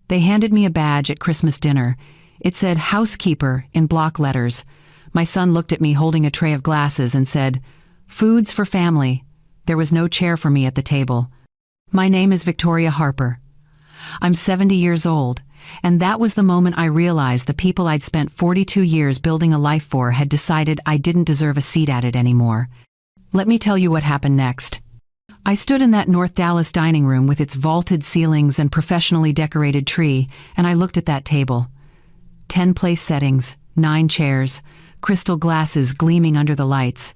They handed me a badge at Christmas dinner. It said housekeeper in block letters. My son looked at me holding a tray of glasses and said, "Foods for family." There was no chair for me at the table. My name is Victoria Harper. I'm 70 years old, and that was the moment I realized the people I'd spent 42 years building a life for had decided I didn't deserve a seat at it anymore. Let me tell you what happened next. I stood in that North Dallas dining room with its vaulted ceilings and professionally decorated tree, and I looked at that table. 10 place settings, 9 chairs, crystal glasses gleaming under the lights,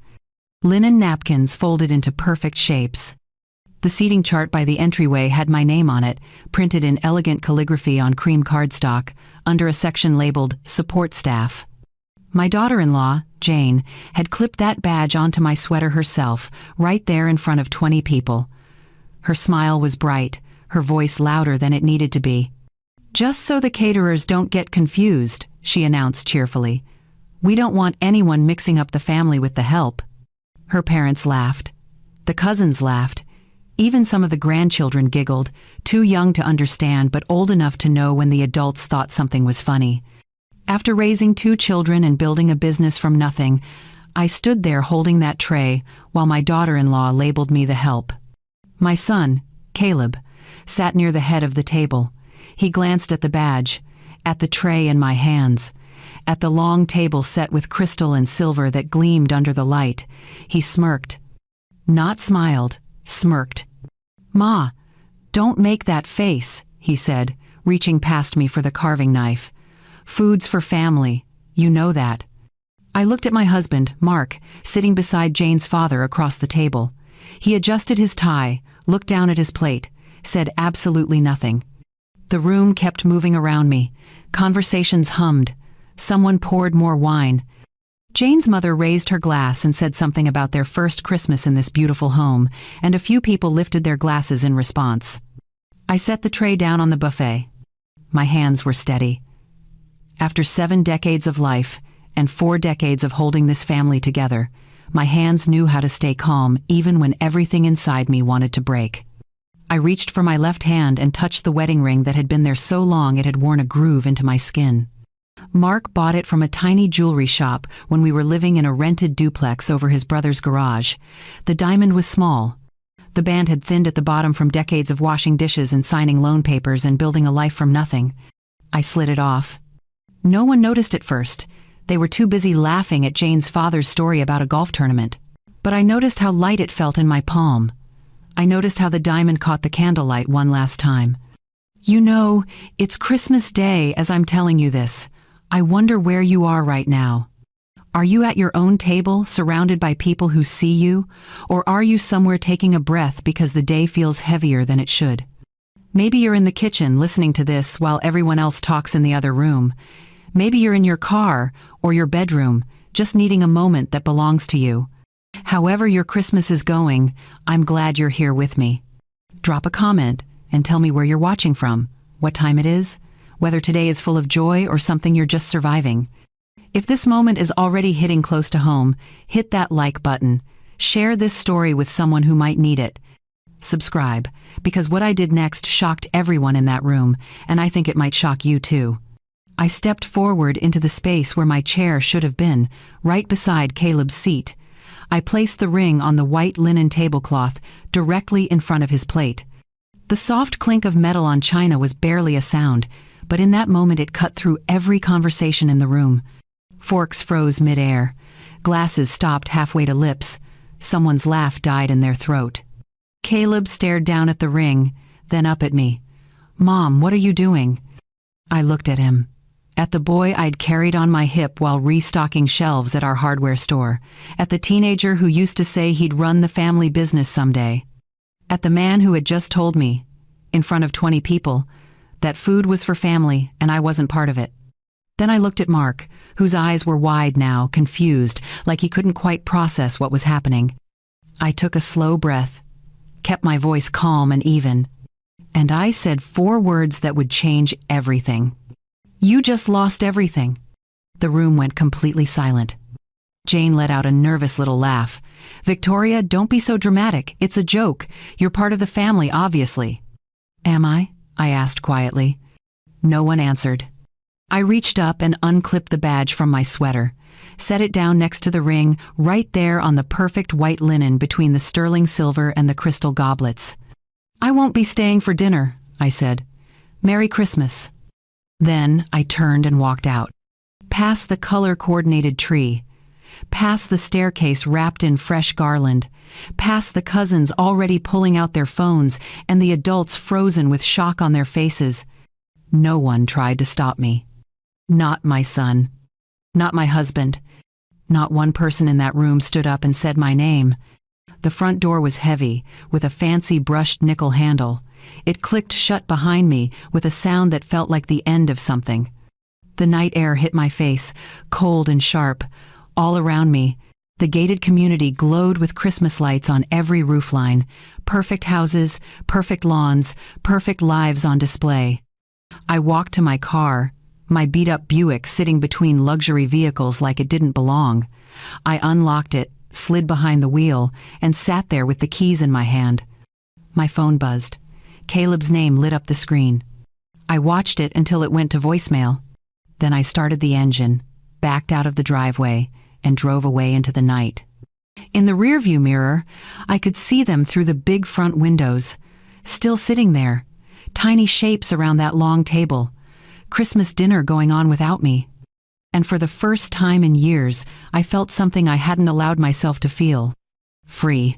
linen napkins folded into perfect shapes. The seating chart by the entryway had my name on it, printed in elegant calligraphy on cream cardstock, under a section labeled Support Staff. My daughter-in-law, Jane, had clipped that badge onto my sweater herself, right there in front of 20 people. Her smile was bright, her voice louder than it needed to be. "Just so the caterers don't get confused," she announced cheerfully. "We don't want anyone mixing up the family with the help." Her parents laughed. The cousins laughed. Even some of the grandchildren giggled, too young to understand but old enough to know when the adults thought something was funny. After raising 2 children and building a business from nothing, I stood there holding that tray while my daughter-in-law labeled me the help. My son, Caleb, sat near the head of the table. He glanced at the badge, at the tray in my hands, at the long table set with crystal and silver that gleamed under the light. He smirked. Not smiled, smirked. "Ma, don't make that face," he said, reaching past me for the carving knife. "Food's for family, you know that." I looked at my husband, Mark, sitting beside Jane's father across the table. He adjusted his tie, looked down at his plate, said absolutely nothing. The room kept moving around me. Conversations hummed. Someone poured more wine. Jane's mother raised her glass and said something about their first Christmas in this beautiful home, and a few people lifted their glasses in response. I set the tray down on the buffet. My hands were steady. After 7 decades of life and 4 decades of holding this family together, my hands knew how to stay calm even when everything inside me wanted to break. I reached for my left hand and touched the wedding ring that had been there so long it had worn a groove into my skin. Mark bought it from a tiny jewelry shop when we were living in a rented duplex over his brother's garage. The diamond was small. The band had thinned at the bottom from decades of washing dishes and signing loan papers and building a life from nothing. I slid it off. No one noticed at first. They were too busy laughing at Jane's father's story about a golf tournament. But I noticed how light it felt in my palm. I noticed how the diamond caught the candlelight one last time. You know, it's Christmas Day as I'm telling you this. I wonder where you are right now. Are you at your own table, surrounded by people who see you? Or are you somewhere taking a breath because the day feels heavier than it should? Maybe you're in the kitchen listening to this while everyone else talks in the other room. Maybe you're in your car or your bedroom, just needing a moment that belongs to you. However your Christmas is going, I'm glad you're here with me. Drop a comment and tell me where you're watching from, what time it is, whether today is full of joy or something you're just surviving. If this moment is already hitting close to home, hit that like button. Share this story with someone who might need it. Subscribe, because what I did next shocked everyone in that room, and I think it might shock you too. I stepped forward into the space where my chair should have been, right beside Caleb's seat. I placed the ring on the white linen tablecloth, directly in front of his plate. The soft clink of metal on china was barely a sound, but in that moment it cut through every conversation in the room. Forks froze mid-air. Glasses stopped halfway to lips. Someone's laugh died in their throat. Caleb stared down at the ring, then up at me. "Mom, what are you doing?" I looked at him. At the boy I'd carried on my hip while restocking shelves at our hardware store. At the teenager who used to say he'd run the family business someday. At the man who had just told me, in front of 20 people, that food was for family and I wasn't part of it. Then I looked at Mark, whose eyes were wide now, confused, like he couldn't quite process what was happening. I took a slow breath, kept my voice calm and even, and I said 4 words that would change everything. "You just lost everything." The room went completely silent. Jane let out a nervous little laugh. "Victoria, don't be so dramatic. It's a joke. You're part of the family, obviously." "Am I?" I asked quietly. No one answered. I reached up and unclipped the badge from my sweater, set it down next to the ring, right there on the perfect white linen between the sterling silver and the crystal goblets. "I won't be staying for dinner," I said. "Merry Christmas." Then I turned and walked out, past the color-coordinated tree, past the staircase wrapped in fresh garland, past the cousins already pulling out their phones and the adults frozen with shock on their faces. No one tried to stop me. Not my son. Not my husband. Not one person in that room stood up and said my name. The front door was heavy, with a fancy brushed nickel handle. It clicked shut behind me with a sound that felt like the end of something. The night air hit my face, cold and sharp. All around me, the gated community glowed with Christmas lights on every roofline. Perfect houses, perfect lawns, perfect lives on display. I walked to my car, my beat-up Buick sitting between luxury vehicles like it didn't belong. I unlocked it, slid behind the wheel, and sat there with the keys in my hand. My phone buzzed. Caleb's name lit up the screen. I watched it until it went to voicemail. Then I started the engine, backed out of the driveway, and drove away into the night. In the rearview mirror, I could see them through the big front windows, still sitting there, tiny shapes around that long table, Christmas dinner going on without me. And for the first time in years, I felt something I hadn't allowed myself to feel. Free.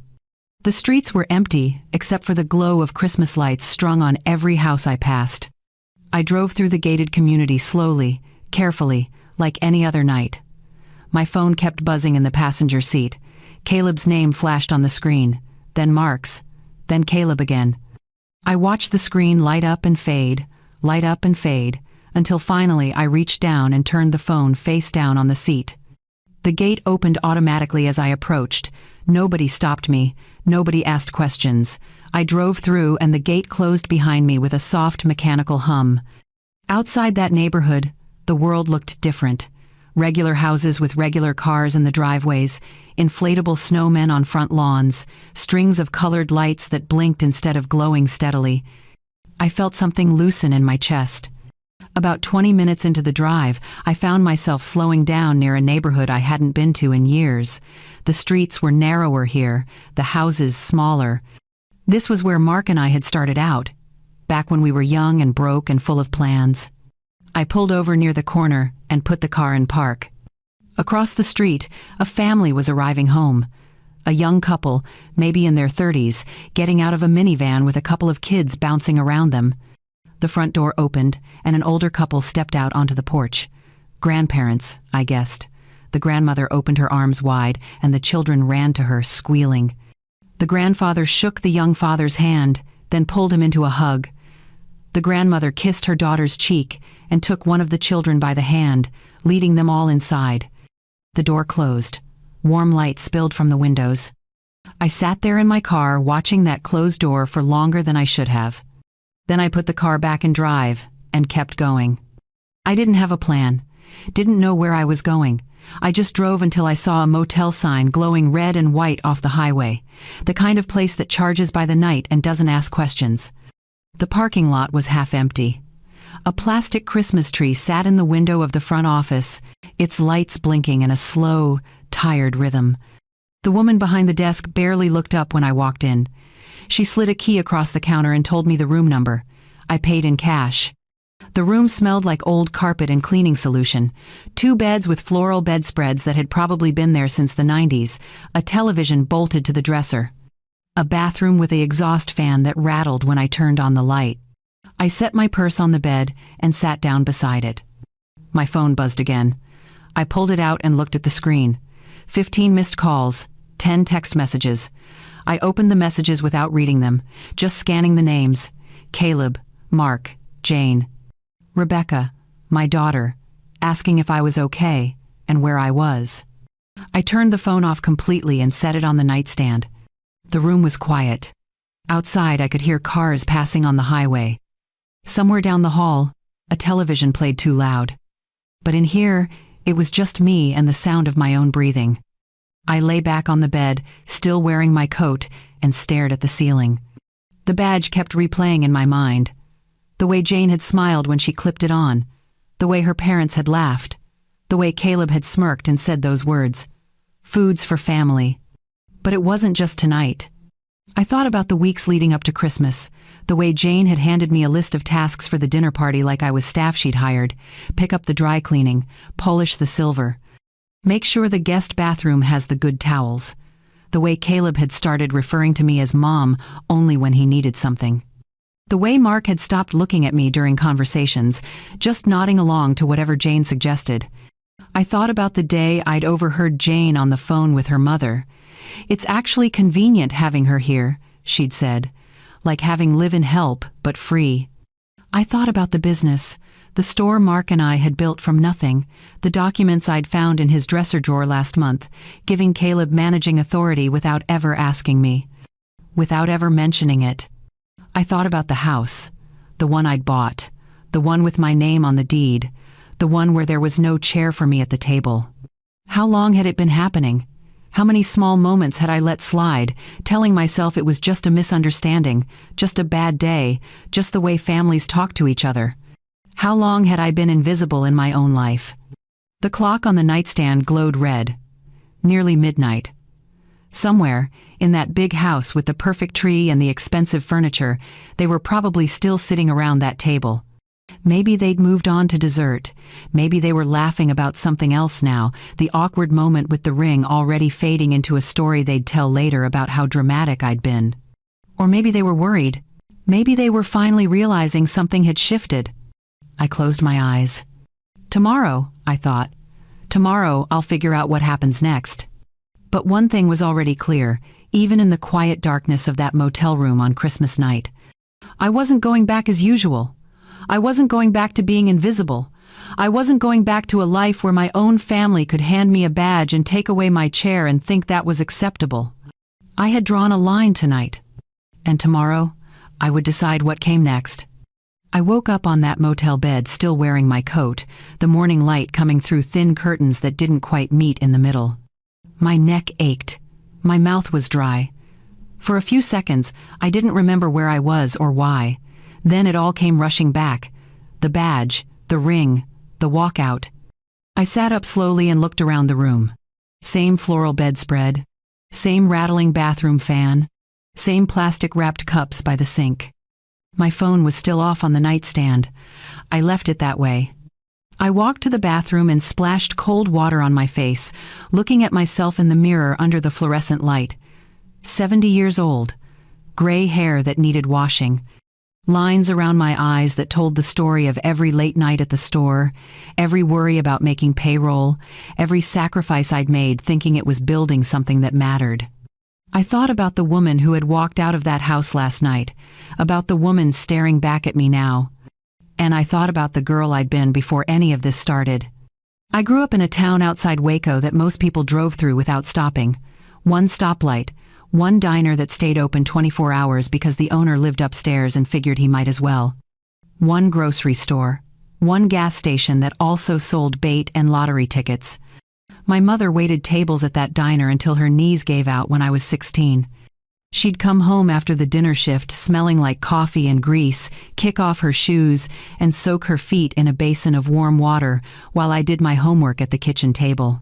The streets were empty, except for the glow of Christmas lights strung on every house I passed. I drove through the gated community slowly, carefully, like any other night. My phone kept buzzing in the passenger seat. Caleb's name flashed on the screen, then Mark's, then Caleb again. I watched the screen light up and fade, until finally I reached down and turned the phone face down on the seat. The gate opened automatically as I approached. Nobody stopped me. Nobody asked questions. I drove through and the gate closed behind me with a soft mechanical hum. Outside that neighborhood, the world looked different. Regular houses with regular cars in the driveways, inflatable snowmen on front lawns, strings of colored lights that blinked instead of glowing steadily. I felt something loosen in my chest. About 20 minutes into the drive, I found myself slowing down near a neighborhood I hadn't been to in years. The streets were narrower here, the houses smaller. This was where Mark and I had started out, back when we were young and broke and full of plans. I pulled over near the corner and put the car in park. Across the street, a family was arriving home. A young couple, maybe in their 30s, getting out of a minivan with a couple of kids bouncing around them. The front door opened, and an older couple stepped out onto the porch. Grandparents, I guessed. The grandmother opened her arms wide, and the children ran to her, squealing. The grandfather shook the young father's hand, then pulled him into a hug. The grandmother kissed her daughter's cheek and took one of the children by the hand, leading them all inside. The door closed. Warm light spilled from the windows. I sat there in my car watching that closed door for longer than I should have. Then I put the car back in drive and kept going. I didn't have a plan, didn't know where I was going. I just drove until I saw a motel sign glowing red and white off the highway, the kind of place that charges by the night and doesn't ask questions. The parking lot was half empty. A plastic Christmas tree sat in the window of the front office, its lights blinking in a slow, tired rhythm. The woman behind the desk barely looked up when I walked in. She slid a key across the counter and told me the room number. I paid in cash. The room smelled like old carpet and cleaning solution. 2 beds with floral bedspreads that had probably been there since the 90s, a television bolted to the dresser. A bathroom with the exhaust fan that rattled when I turned on the light. I set my purse on the bed and sat down beside it. My phone buzzed again. I pulled it out and looked at the screen. 15 missed calls, 10 text messages. I opened the messages without reading them, just scanning the names. Caleb, Mark, Jane. Rebecca, my daughter, asking if I was okay and where I was. I turned the phone off completely and set it on the nightstand. The room was quiet. Outside, I could hear cars passing on the highway. Somewhere down the hall, a television played too loud. But in here, it was just me and the sound of my own breathing. I lay back on the bed, still wearing my coat, and stared at the ceiling. The badge kept replaying in my mind. The way Jane had smiled when she clipped it on. The way her parents had laughed. The way Caleb had smirked and said those words. Foods for family. But it wasn't just tonight. I thought about the weeks leading up to Christmas, the way Jane had handed me a list of tasks for the dinner party like I was staff she'd hired. Pick up the dry cleaning, polish the silver. Make sure the guest bathroom has the good towels. The way Caleb had started referring to me as Mom only when he needed something. The way Mark had stopped looking at me during conversations, just nodding along to whatever Jane suggested. I thought about the day I'd overheard Jane on the phone with her mother. It's actually convenient having her here, she'd said, like having live-in help, but free. I thought about the business, the store Mark and I had built from nothing, the documents I'd found in his dresser drawer last month, giving Caleb managing authority without ever asking me, without ever mentioning it. I thought about the house, the one I'd bought, the one with my name on the deed, the one where there was no chair for me at the table. How long had it been happening? How many small moments had I let slide, telling myself it was just a misunderstanding, just a bad day, just the way families talk to each other? How long had I been invisible in my own life? The clock on the nightstand glowed red. Nearly midnight. Somewhere, in that big house with the perfect tree and the expensive furniture, they were probably still sitting around that table. Maybe they'd moved on to dessert. Maybe they were laughing about something else now, the awkward moment with the ring already fading into a story they'd tell later about how dramatic I'd been. Or maybe they were worried. Maybe they were finally realizing something had shifted. I closed my eyes. Tomorrow, I thought. Tomorrow I'll figure out what happens next. But one thing was already clear, even in the quiet darkness of that motel room on Christmas night. I wasn't going back as usual. I wasn't going back to being invisible. I wasn't going back to a life where my own family could hand me a badge and take away my chair and think that was acceptable. I had drawn a line tonight. And tomorrow, I would decide what came next. I woke up on that motel bed still wearing my coat, the morning light coming through thin curtains that didn't quite meet in the middle. My neck ached. My mouth was dry. For a few seconds, I didn't remember where I was or why. Then it all came rushing back. The badge, the ring, the walkout. I sat up slowly and looked around the room. Same floral bedspread. Same rattling bathroom fan. Same plastic-wrapped cups by the sink. My phone was still off on the nightstand. I left it that way. I walked to the bathroom and splashed cold water on my face, looking at myself in the mirror under the fluorescent light. 70 years old. Gray hair that needed washing. Lines around my eyes that told the story of every late night at the store, every worry about making payroll, every sacrifice I'd made thinking it was building something that mattered. I thought about the woman who had walked out of that house last night, about the woman staring back at me now. And I thought about the girl I'd been before any of this started. I grew up in a town outside Waco that most people drove through without stopping. One stoplight, one diner that stayed open 24 hours because the owner lived upstairs and figured he might as well. One grocery store. One gas station that also sold bait and lottery tickets. My mother waited tables at that diner until her knees gave out when I was 16. She'd come home after the dinner shift smelling like coffee and grease, kick off her shoes, and soak her feet in a basin of warm water while I did my homework at the kitchen table.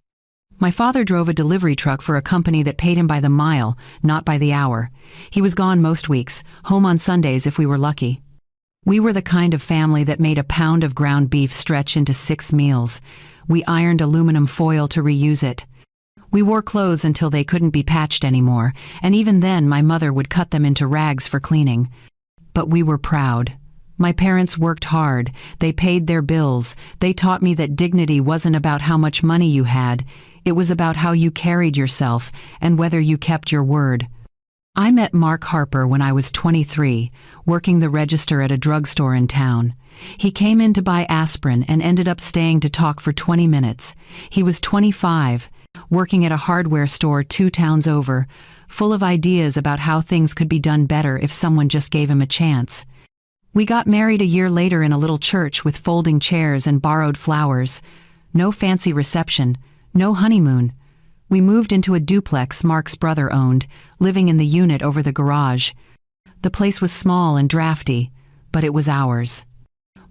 My father drove a delivery truck for a company that paid him by the mile, not by the hour. He was gone most weeks, home on Sundays if we were lucky. We were the kind of family that made a pound of ground beef stretch into 6 meals. We ironed aluminum foil to reuse it. We wore clothes until they couldn't be patched anymore, and even then my mother would cut them into rags for cleaning. But we were proud. My parents worked hard. They paid their bills. They taught me that dignity wasn't about how much money you had. It was about how you carried yourself and whether you kept your word. I met Mark Harper when I was 23, working the register at a drugstore in town. He came in to buy aspirin and ended up staying to talk for 20 minutes. He was 25, working at a hardware store 2 towns over, full of ideas about how things could be done better if someone just gave him a chance. We got married a year later in a little church with folding chairs and borrowed flowers. No fancy reception, no honeymoon. We moved into a duplex Mark's brother owned, living in the unit over the garage. The place was small and drafty. but it was ours.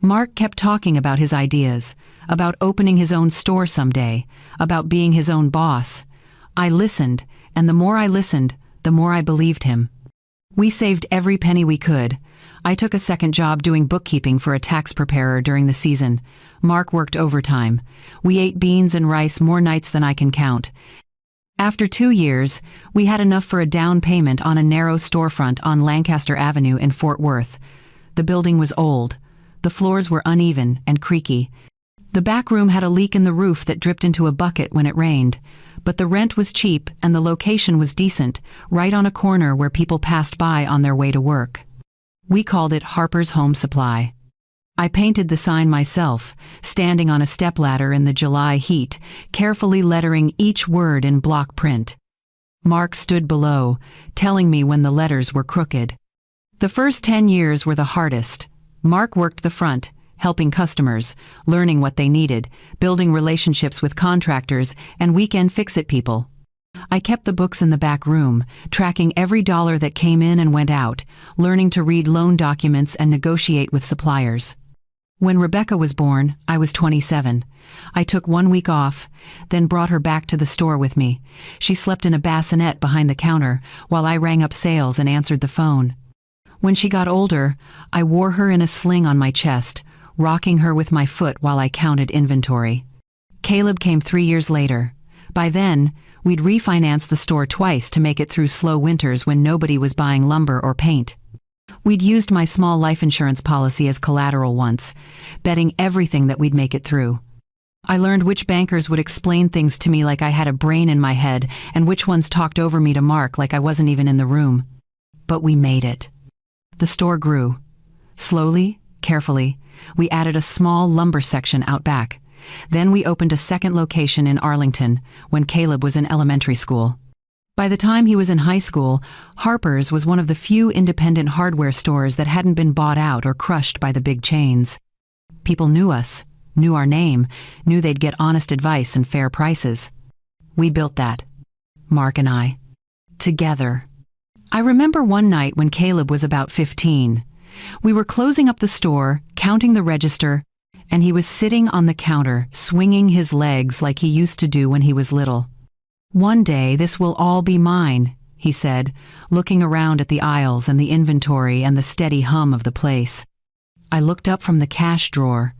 Mark kept talking about his ideas, about opening his own store someday, about being his own boss. I listened, and the more I listened, the more I believed him. We saved every penny we could. I took a second job doing bookkeeping for a tax preparer during the season. Mark worked overtime. We ate beans and rice more nights than I can count. After 2 years, we had enough for a down payment on a narrow storefront on Lancaster Avenue in Fort Worth. The building was old. The floors were uneven and creaky. The back room had a leak in the roof that dripped into a bucket when it rained. But the rent was cheap and the location was decent, right on a corner where people passed by on their way to work. We called it Harper's Home Supply. I painted the sign myself, standing on a stepladder in the July heat, carefully lettering each word in block print. Mark stood below, telling me when the letters were crooked. The first 10 years were the hardest. Mark worked the front, helping customers, learning what they needed, building relationships with contractors and weekend fix-it people. I kept the books in the back room, tracking every dollar that came in and went out, learning to read loan documents and negotiate with suppliers. When Rebecca was born, I was 27. I took 1 week off, then brought her back to the store with me. She slept in a bassinet behind the counter while I rang up sales and answered the phone. When she got older, I wore her in a sling on my chest, rocking her with my foot while I counted inventory. Caleb came 3 years later. By then, we'd refinanced the store twice to make it through slow winters when nobody was buying lumber or paint. We'd used my small life insurance policy as collateral once, betting everything that we'd make it through. I learned which bankers would explain things to me like I had a brain in my head and which ones talked over me to Mark like I wasn't even in the room. But we made it. The store grew. Slowly, carefully, we added a small lumber section out back. Then we opened a second location in Arlington when Caleb was in elementary school. By the time he was in high school, Harper's was one of the few independent hardware stores that hadn't been bought out or crushed by the big chains. People knew us, knew our name, knew they'd get honest advice and fair prices. We built that. Mark and I. Together. I remember one night when Caleb was about 15. We were closing up the store, counting the register, and he was sitting on the counter, swinging his legs like he used to do when he was little. "One day this will all be mine," he said, looking around at the aisles and the inventory and the steady hum of the place. I looked up from the cash drawer.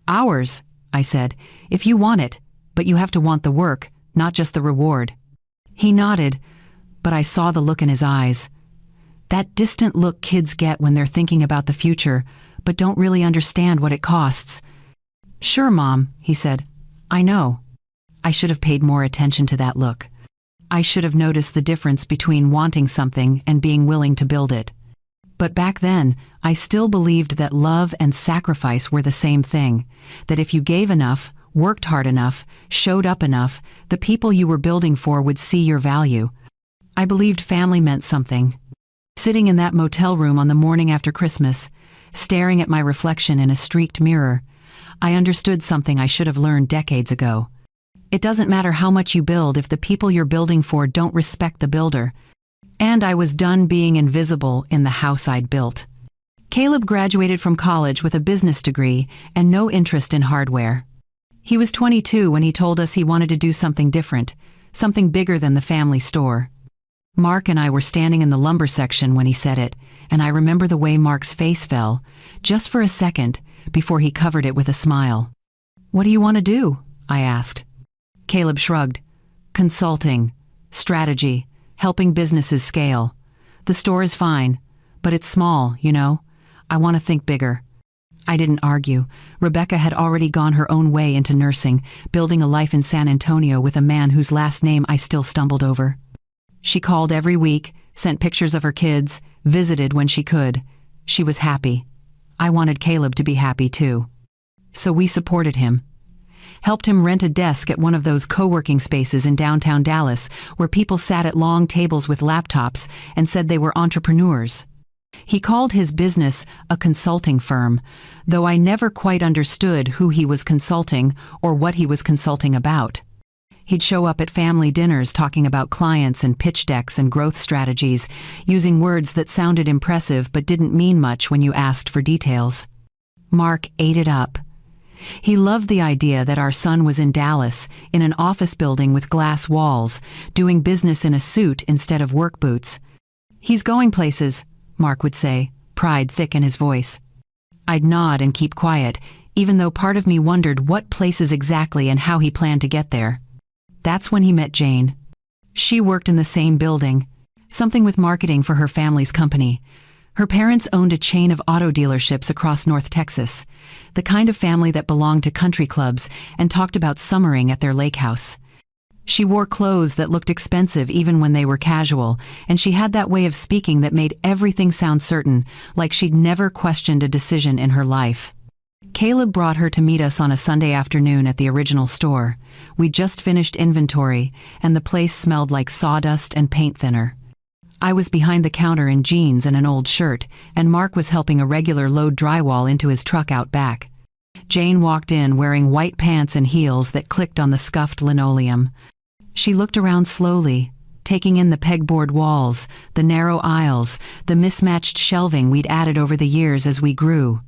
"Ours," I said, "if you want it, but you have to want the work, not just the reward." He nodded, but I saw the look in his eyes. That distant look kids get when they're thinking about the future, but don't really understand what it costs. "Sure, Mom," he said. "I know." I should have paid more attention to that look. I should have noticed the difference between wanting something and being willing to build it. But back then, I still believed that love and sacrifice were the same thing, that if you gave enough, worked hard enough, showed up enough, the people you were building for would see your value. I believed family meant something. Sitting in that motel room on the morning after Christmas, staring at my reflection in a streaked mirror, I understood something I should have learned decades ago. It doesn't matter how much you build if the people you're building for don't respect the builder. And I was done being invisible in the house I'd built. Caleb graduated from college with a business degree and no interest in hardware. He was 22 when he told us he wanted to do something different, something bigger than the family store. Mark and I were standing in the lumber section when he said it, and I remember the way Mark's face fell, just for a second, before he covered it with a smile. "What do you want to do?" I asked. Caleb shrugged. "Consulting, strategy, helping businesses scale. The store is fine, but it's small, you know. I want to think bigger." I didn't argue. Rebecca had already gone her own way into nursing, building a life in San Antonio with a man whose last name I still stumbled over. She called every week, sent pictures of her kids, visited when she could. She was happy. I wanted Caleb to be happy too. So we supported him. Helped him rent a desk at one of those co-working spaces in downtown Dallas where people sat at long tables with laptops and said they were entrepreneurs. He called his business a consulting firm, though I never quite understood who he was consulting or what he was consulting about. He'd show up at family dinners talking about clients and pitch decks and growth strategies, using words that sounded impressive but didn't mean much when you asked for details. Mark ate it up. He loved the idea that our son was in Dallas, in an office building with glass walls, doing business in a suit instead of work boots. "He's going places," Mark would say, pride thick in his voice. I'd nod and keep quiet, even though part of me wondered what places exactly and how he planned to get there. That's when he met Jane. She worked in the same building, something with marketing for her family's company. Her parents owned a chain of auto dealerships across North Texas, the kind of family that belonged to country clubs and talked about summering at their lake house. She wore clothes that looked expensive even when they were casual, and she had that way of speaking that made everything sound certain, like she'd never questioned a decision in her life. Caleb brought her to meet us on a Sunday afternoon at the original store. We'd just finished inventory, and the place smelled like sawdust and paint thinner. I was behind the counter in jeans and an old shirt, and Mark was helping a regular load drywall into his truck out back. Jane walked in wearing white pants and heels that clicked on the scuffed linoleum. She looked around slowly, taking in the pegboard walls, the narrow aisles, the mismatched shelving we'd added over the years as we grew.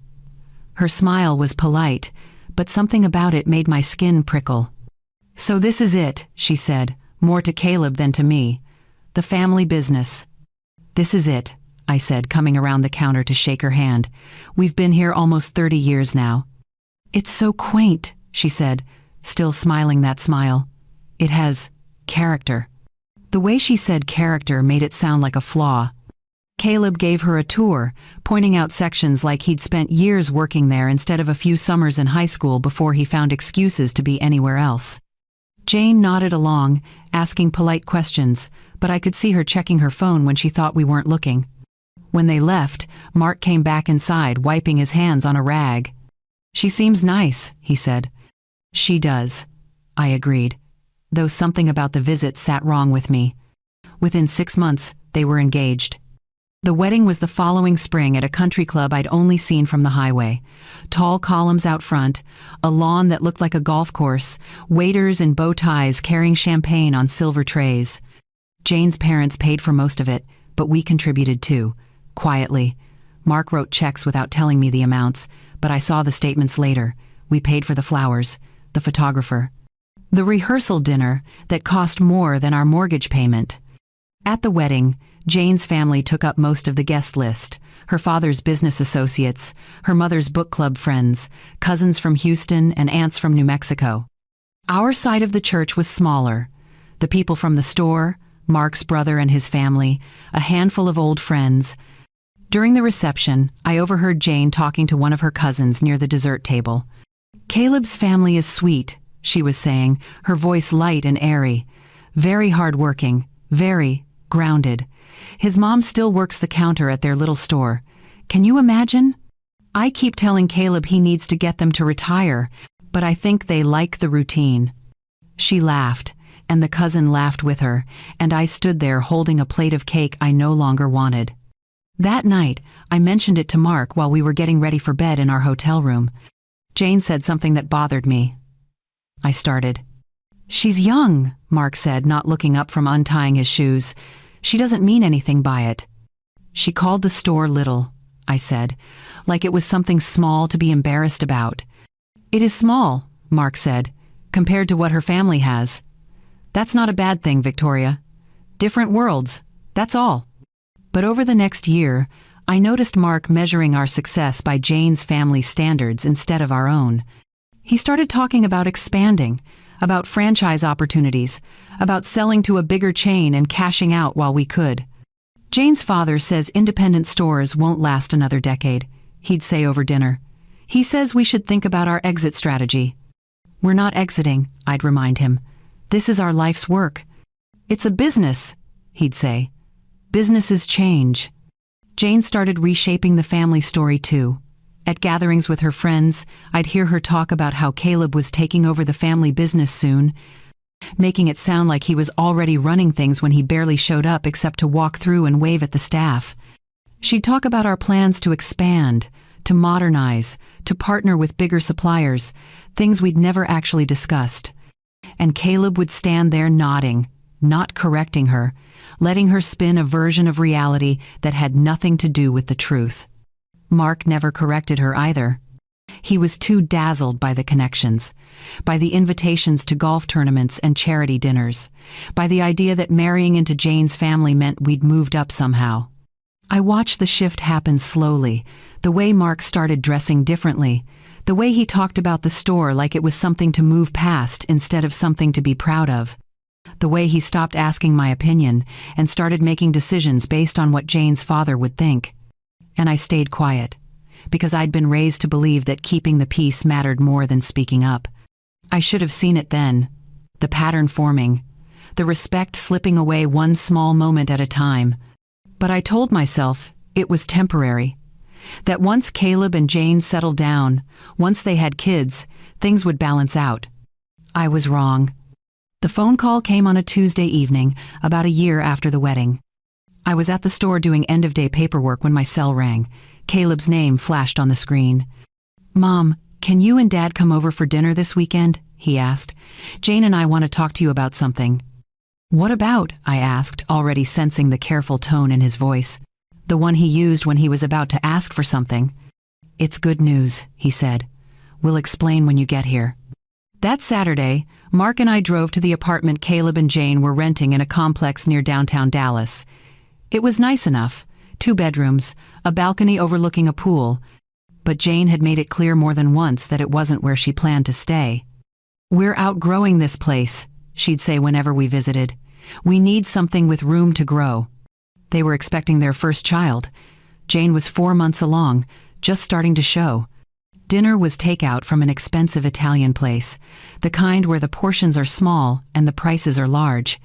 Her smile was polite, but something about it made my skin prickle. "So this is it," she said, more to Caleb than to me. "The family business." "This is it," I said, coming around the counter to shake her hand. "We've been here almost 30 years now." "It's so quaint," she said, still smiling that smile. "It has character." The way she said character made it sound like a flaw. Caleb gave her a tour, pointing out sections like he'd spent years working there instead of a few summers in high school before he found excuses to be anywhere else. Jane nodded along, asking polite questions, but I could see her checking her phone when she thought we weren't looking. When they left, Mark came back inside, wiping his hands on a rag. "She seems nice," he said. "She does," I agreed, though something about the visit sat wrong with me. Within 6 months, they were engaged. The wedding was the following spring at a country club I'd only seen from the highway. Tall columns out front, a lawn that looked like a golf course, waiters in bow ties carrying champagne on silver trays. Jane's parents paid for most of it, but we contributed too, quietly. Mark wrote checks without telling me the amounts, but I saw the statements later. We paid for the flowers, the photographer, the rehearsal dinner that cost more than our mortgage payment. At the wedding, Jane's family took up most of the guest list: her father's business associates, her mother's book club friends, cousins from Houston, and aunts from New Mexico. Our side of the church was smaller. The people from the store, Mark's brother and his family, a handful of old friends. During the reception, I overheard Jane talking to one of her cousins near the dessert table. "Caleb's family is sweet," she was saying, her voice light and airy. "Very hardworking, very grounded. His mom still works the counter at their little store. Can you imagine? I keep telling Caleb he needs to get them to retire, but I think they like the routine." She laughed, and the cousin laughed with her, and I stood there holding a plate of cake I no longer wanted. That night, I mentioned it to Mark while we were getting ready for bed in our hotel room. Jane said something that bothered me. I started. "She's young," Mark said, not looking up from untying his shoes. "She doesn't mean anything by it." "She called the store little," I said, like it was something small to be embarrassed about. "It is small," Mark said, "compared to what her family has." "That's not a bad thing, Victoria. Different worlds, that's all." But over the next year, I noticed Mark measuring our success by Jane's family standards instead of our own. He started talking about expanding, about franchise opportunities, about selling to a bigger chain and cashing out while we could. "Jane's father says independent stores won't last another decade," he'd say over dinner. "He says we should think about our exit strategy." "We're not exiting," I'd remind him. "This is our life's work." "It's a business," he'd say. "Businesses change." Jane started reshaping the family story too. At gatherings with her friends, I'd hear her talk about how Caleb was taking over the family business soon, making it sound like he was already running things when he barely showed up except to walk through and wave at the staff. She'd talk about our plans to expand, to modernize, to partner with bigger suppliers, things we'd never actually discussed. And Caleb would stand there nodding, not correcting her, letting her spin a version of reality that had nothing to do with the truth. Mark never corrected her either. He was too dazzled by the connections, by the invitations to golf tournaments and charity dinners, by the idea that marrying into Jane's family meant we'd moved up somehow. I watched the shift happen slowly, the way Mark started dressing differently, the way he talked about the store like it was something to move past instead of something to be proud of, the way he stopped asking my opinion and started making decisions based on what Jane's father would think. And I stayed quiet, because I'd been raised to believe that keeping the peace mattered more than speaking up. I should have seen it then, the pattern forming, the respect slipping away one small moment at a time. But I told myself it was temporary, that once Caleb and Jane settled down, once they had kids, things would balance out. I was wrong. The phone call came on a Tuesday evening, about a year after the wedding. I was at the store doing end-of-day paperwork when my cell rang. Caleb's name flashed on the screen. "Mom, can you and Dad come over for dinner this weekend?" he asked. "Jane and I want to talk to you about something." "What about?" I asked, already sensing the careful tone in his voice, the one he used when he was about to ask for something. "It's good news," he said. "We'll explain when you get here." That Saturday, Mark and I drove to the apartment Caleb and Jane were renting in a complex near downtown Dallas. It was nice enough, 2 bedrooms, a balcony overlooking a pool, but Jane had made it clear more than once that it wasn't where she planned to stay. "We're outgrowing this place," she'd say whenever we visited. "We need something with room to grow." They were expecting their first child. Jane was 4 months along, just starting to show. Dinner was takeout from an expensive Italian place, the kind where the portions are small and the prices are large.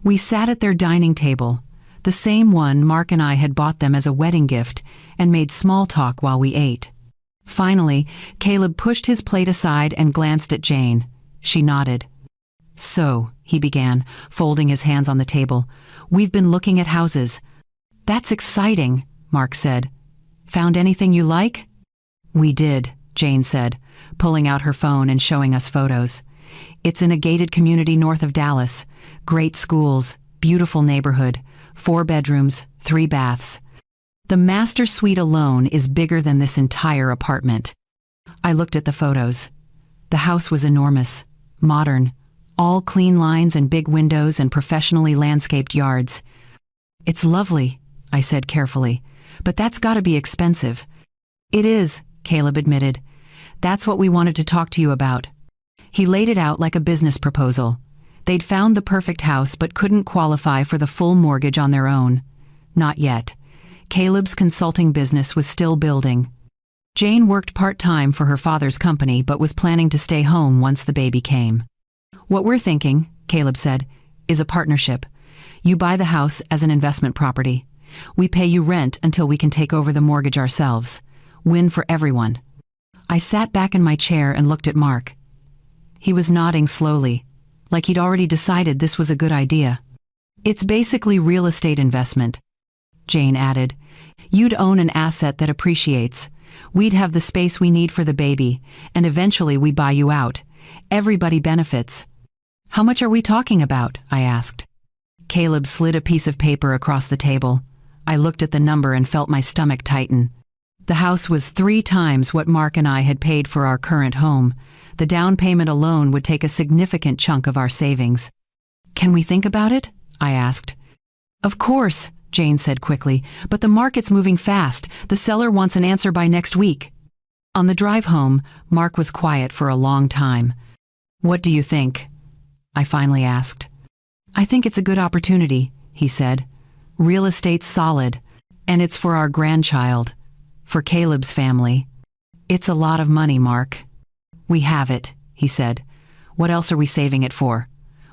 We sat at their dining table, the same one Mark and I had bought them as a wedding gift, and made small talk while we ate. Finally, Caleb pushed his plate aside and glanced at Jane. She nodded. "So," he began, folding his hands on the table, "we've been looking at houses." "That's exciting," Mark said. "Found anything you like?" "We did," Jane said, pulling out her phone and showing us photos. "It's in a gated community north of Dallas. Great schools, beautiful neighborhood, 4 bedrooms, 3 baths. The master suite alone is bigger than this entire apartment." I looked at the photos. The house was enormous, modern, all clean lines and big windows and professionally landscaped yards. "It's lovely," I said carefully, "but that's gotta be expensive." "It is," Caleb admitted. "That's what we wanted to talk to you about." He laid it out like a business proposal. They'd found the perfect house but couldn't qualify for the full mortgage on their own. Not yet. Caleb's consulting business was still building. Jane worked part-time for her father's company but was planning to stay home once the baby came. "What we're thinking," Caleb said, "is a partnership. You buy the house as an investment property. We pay you rent until we can take over the mortgage ourselves. Win for everyone." I sat back in my chair and looked at Mark. He was nodding slowly, like he'd already decided this was a good idea. "It's basically real estate investment," Jane added. "You'd own an asset that appreciates. We'd have the space we need for the baby, and eventually we buy you out. Everybody benefits." "How much are we talking about?" I asked. Caleb slid a piece of paper across the table. I looked at the number and felt my stomach tighten. The house was 3 times what Mark and I had paid for our current home. The down payment alone would take a significant chunk of our savings. "Can we think about it?" I asked. "Of course," Jane said quickly, "but the market's moving fast. The seller wants an answer by next week." On the drive home, Mark was quiet for a long time. "What do you think?" I finally asked. "I think it's a good opportunity," he said. "Real estate's solid, and it's for our grandchild. For Caleb's family. It's a lot of money, Mark." "We have it," he said. "What else are we saving it for?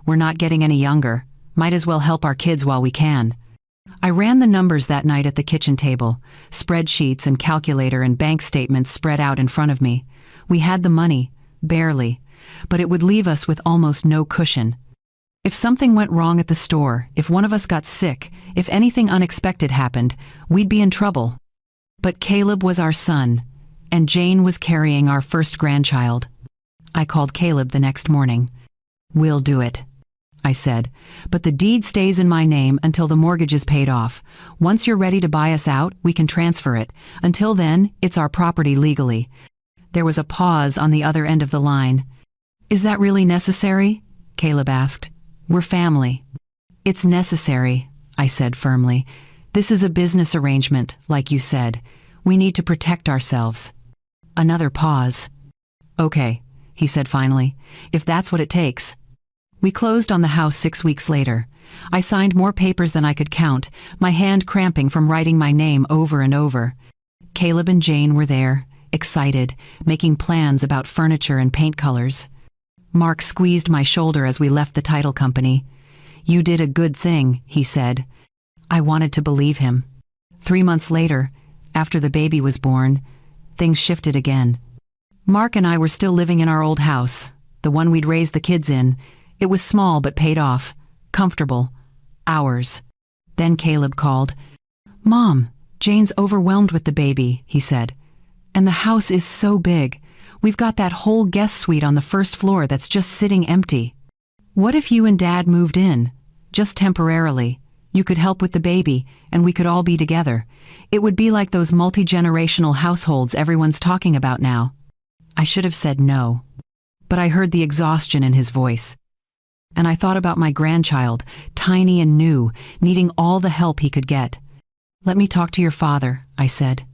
We're not getting any younger. Might as well help our kids while we can." I ran the numbers that night at the kitchen table, spreadsheets and calculator and bank statements spread out in front of me. We had the money, barely, but it would leave us with almost no cushion. If something went wrong at the store, if one of us got sick, if anything unexpected happened, we'd be in trouble. But Caleb was our son, and Jane was carrying our first grandchild. I called Caleb the next morning. "We'll do it," I said, "but the deed stays in my name until the mortgage is paid off. Once you're ready to buy us out, we can transfer it. Until then, it's our property legally." There was a pause on the other end of the line. "Is that really necessary?" Caleb asked. "We're family." "It's necessary," I said firmly. "This is a business arrangement, like you said. We need to protect ourselves." Another pause. "Okay," he said finally, "if that's what it takes." We closed on the house 6 weeks later. I signed more papers than I could count, my hand cramping from writing my name over and over. Caleb and Jane were there, excited, making plans about furniture and paint colors. Mark squeezed my shoulder as we left the title company. "You did a good thing," he said. I wanted to believe him. 3 months later, after the baby was born, things shifted again. Mark and I were still living in our old house, the one we'd raised the kids in. It was small but paid off, comfortable, ours. Then Caleb called. "Mom, Jane's overwhelmed with the baby," he said. "And the house is so big. We've got that whole guest suite on the first floor that's just sitting empty. What if you and Dad moved in, just temporarily? You could help with the baby, and we could all be together. It would be like those multi-generational households everyone's talking about now." I should have said no, but I heard the exhaustion in his voice. And I thought about my grandchild, tiny and new, needing all the help he could get. "Let me talk to your father," I said.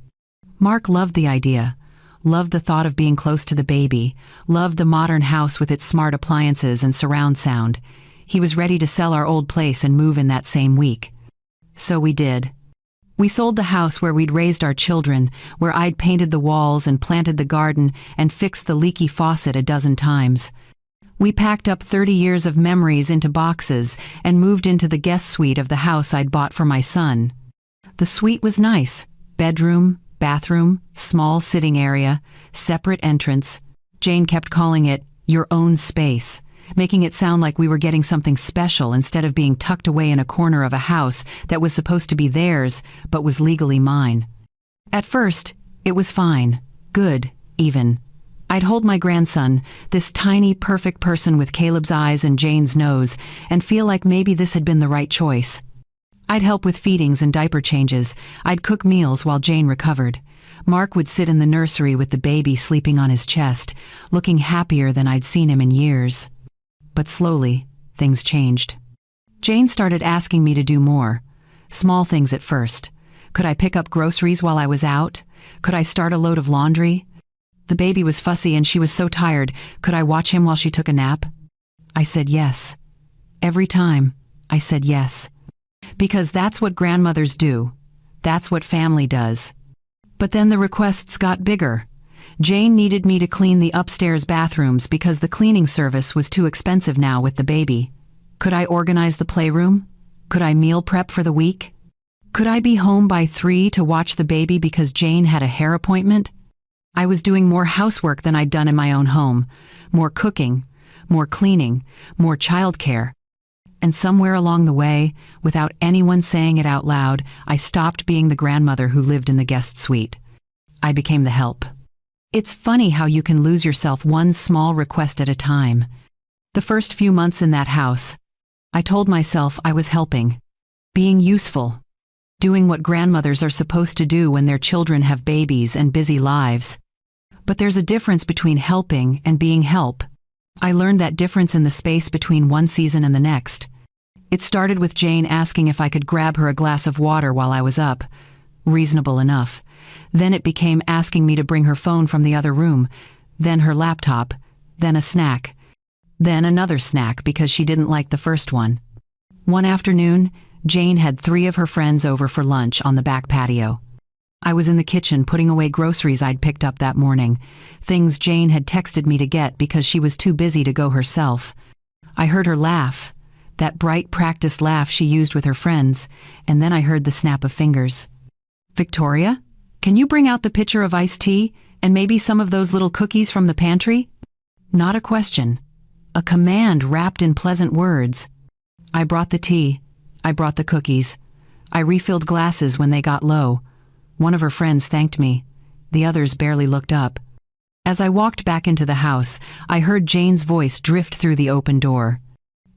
Mark loved the idea, loved the thought of being close to the baby, loved the modern house with its smart appliances and surround sound. He was ready to sell our old place and move in that same week. So we did. We sold the house where we'd raised our children, where I'd painted the walls and planted the garden and fixed the leaky faucet a dozen times. We packed up 30 years of memories into boxes and moved into the guest suite of the house I'd bought for my son. The suite was nice. Bedroom, bathroom, small sitting area, separate entrance. Jane kept calling it your own space, making it sound like we were getting something special instead of being tucked away in a corner of a house that was supposed to be theirs but was legally mine. At first, it was fine, good, even. I'd hold my grandson, this tiny, perfect person with Caleb's eyes and Jane's nose, and feel like maybe this had been the right choice. I'd help with feedings and diaper changes. I'd cook meals while Jane recovered. Mark would sit in the nursery with the baby sleeping on his chest, looking happier than I'd seen him in years. But slowly, things changed. Jane started asking me to do more. Small things at first. Could I pick up groceries while I was out? Could I start a load of laundry? The baby was fussy and she was so tired. Could I watch him while she took a nap? I said yes. Every time, I said yes. Because that's what grandmothers do. That's what family does. But then the requests got bigger. Jane needed me to clean the upstairs bathrooms because the cleaning service was too expensive now with the baby. Could I organize the playroom? Could I meal prep for the week? Could I be home by 3 to watch the baby because Jane had a hair appointment? I was doing more housework than I'd done in my own home. More cooking, more cleaning, more childcare. And somewhere along the way, without anyone saying it out loud, I stopped being the grandmother who lived in the guest suite. I became the help. It's funny how you can lose yourself one small request at a time. The first few months in that house, I told myself I was helping, being useful, doing what grandmothers are supposed to do when their children have babies and busy lives. But there's a difference between helping and being help. I learned that difference in the space between one season and the next. It started with Jane asking if I could grab her a glass of water while I was up. Reasonable enough. Then it became asking me to bring her phone from the other room, then her laptop, then a snack, then another snack because she didn't like the first one. One afternoon, Jane had 3 of her friends over for lunch on the back patio. I was in the kitchen putting away groceries I'd picked up that morning, things Jane had texted me to get because she was too busy to go herself. I heard her laugh, that bright practiced laugh she used with her friends, and then I heard the snap of fingers. "Victoria, can you bring out the pitcher of iced tea and maybe some of those little cookies from the pantry?" Not a question, a command wrapped in pleasant words. I brought the tea. I brought the cookies. I refilled glasses when they got low. One of her friends thanked me. The others barely looked up. As I walked back into the house, I heard Jane's voice drift through the open door.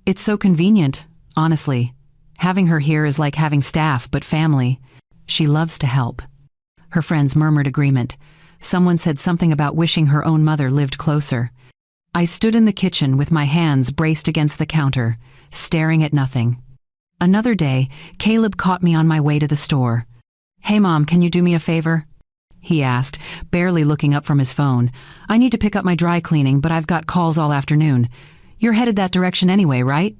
It's so convenient, honestly. Having her here is like having staff, but family. She loves to help." Her friends murmured agreement. Someone said something about wishing her own mother lived closer. I stood in the kitchen with my hands braced against the counter, staring at nothing. Another day, Caleb caught me on my way to the store. "Hey Mom, can you do me a favor?" he asked, barely looking up from his phone. "I need to pick up my dry cleaning, but I've got calls all afternoon. You're headed that direction anyway, right?"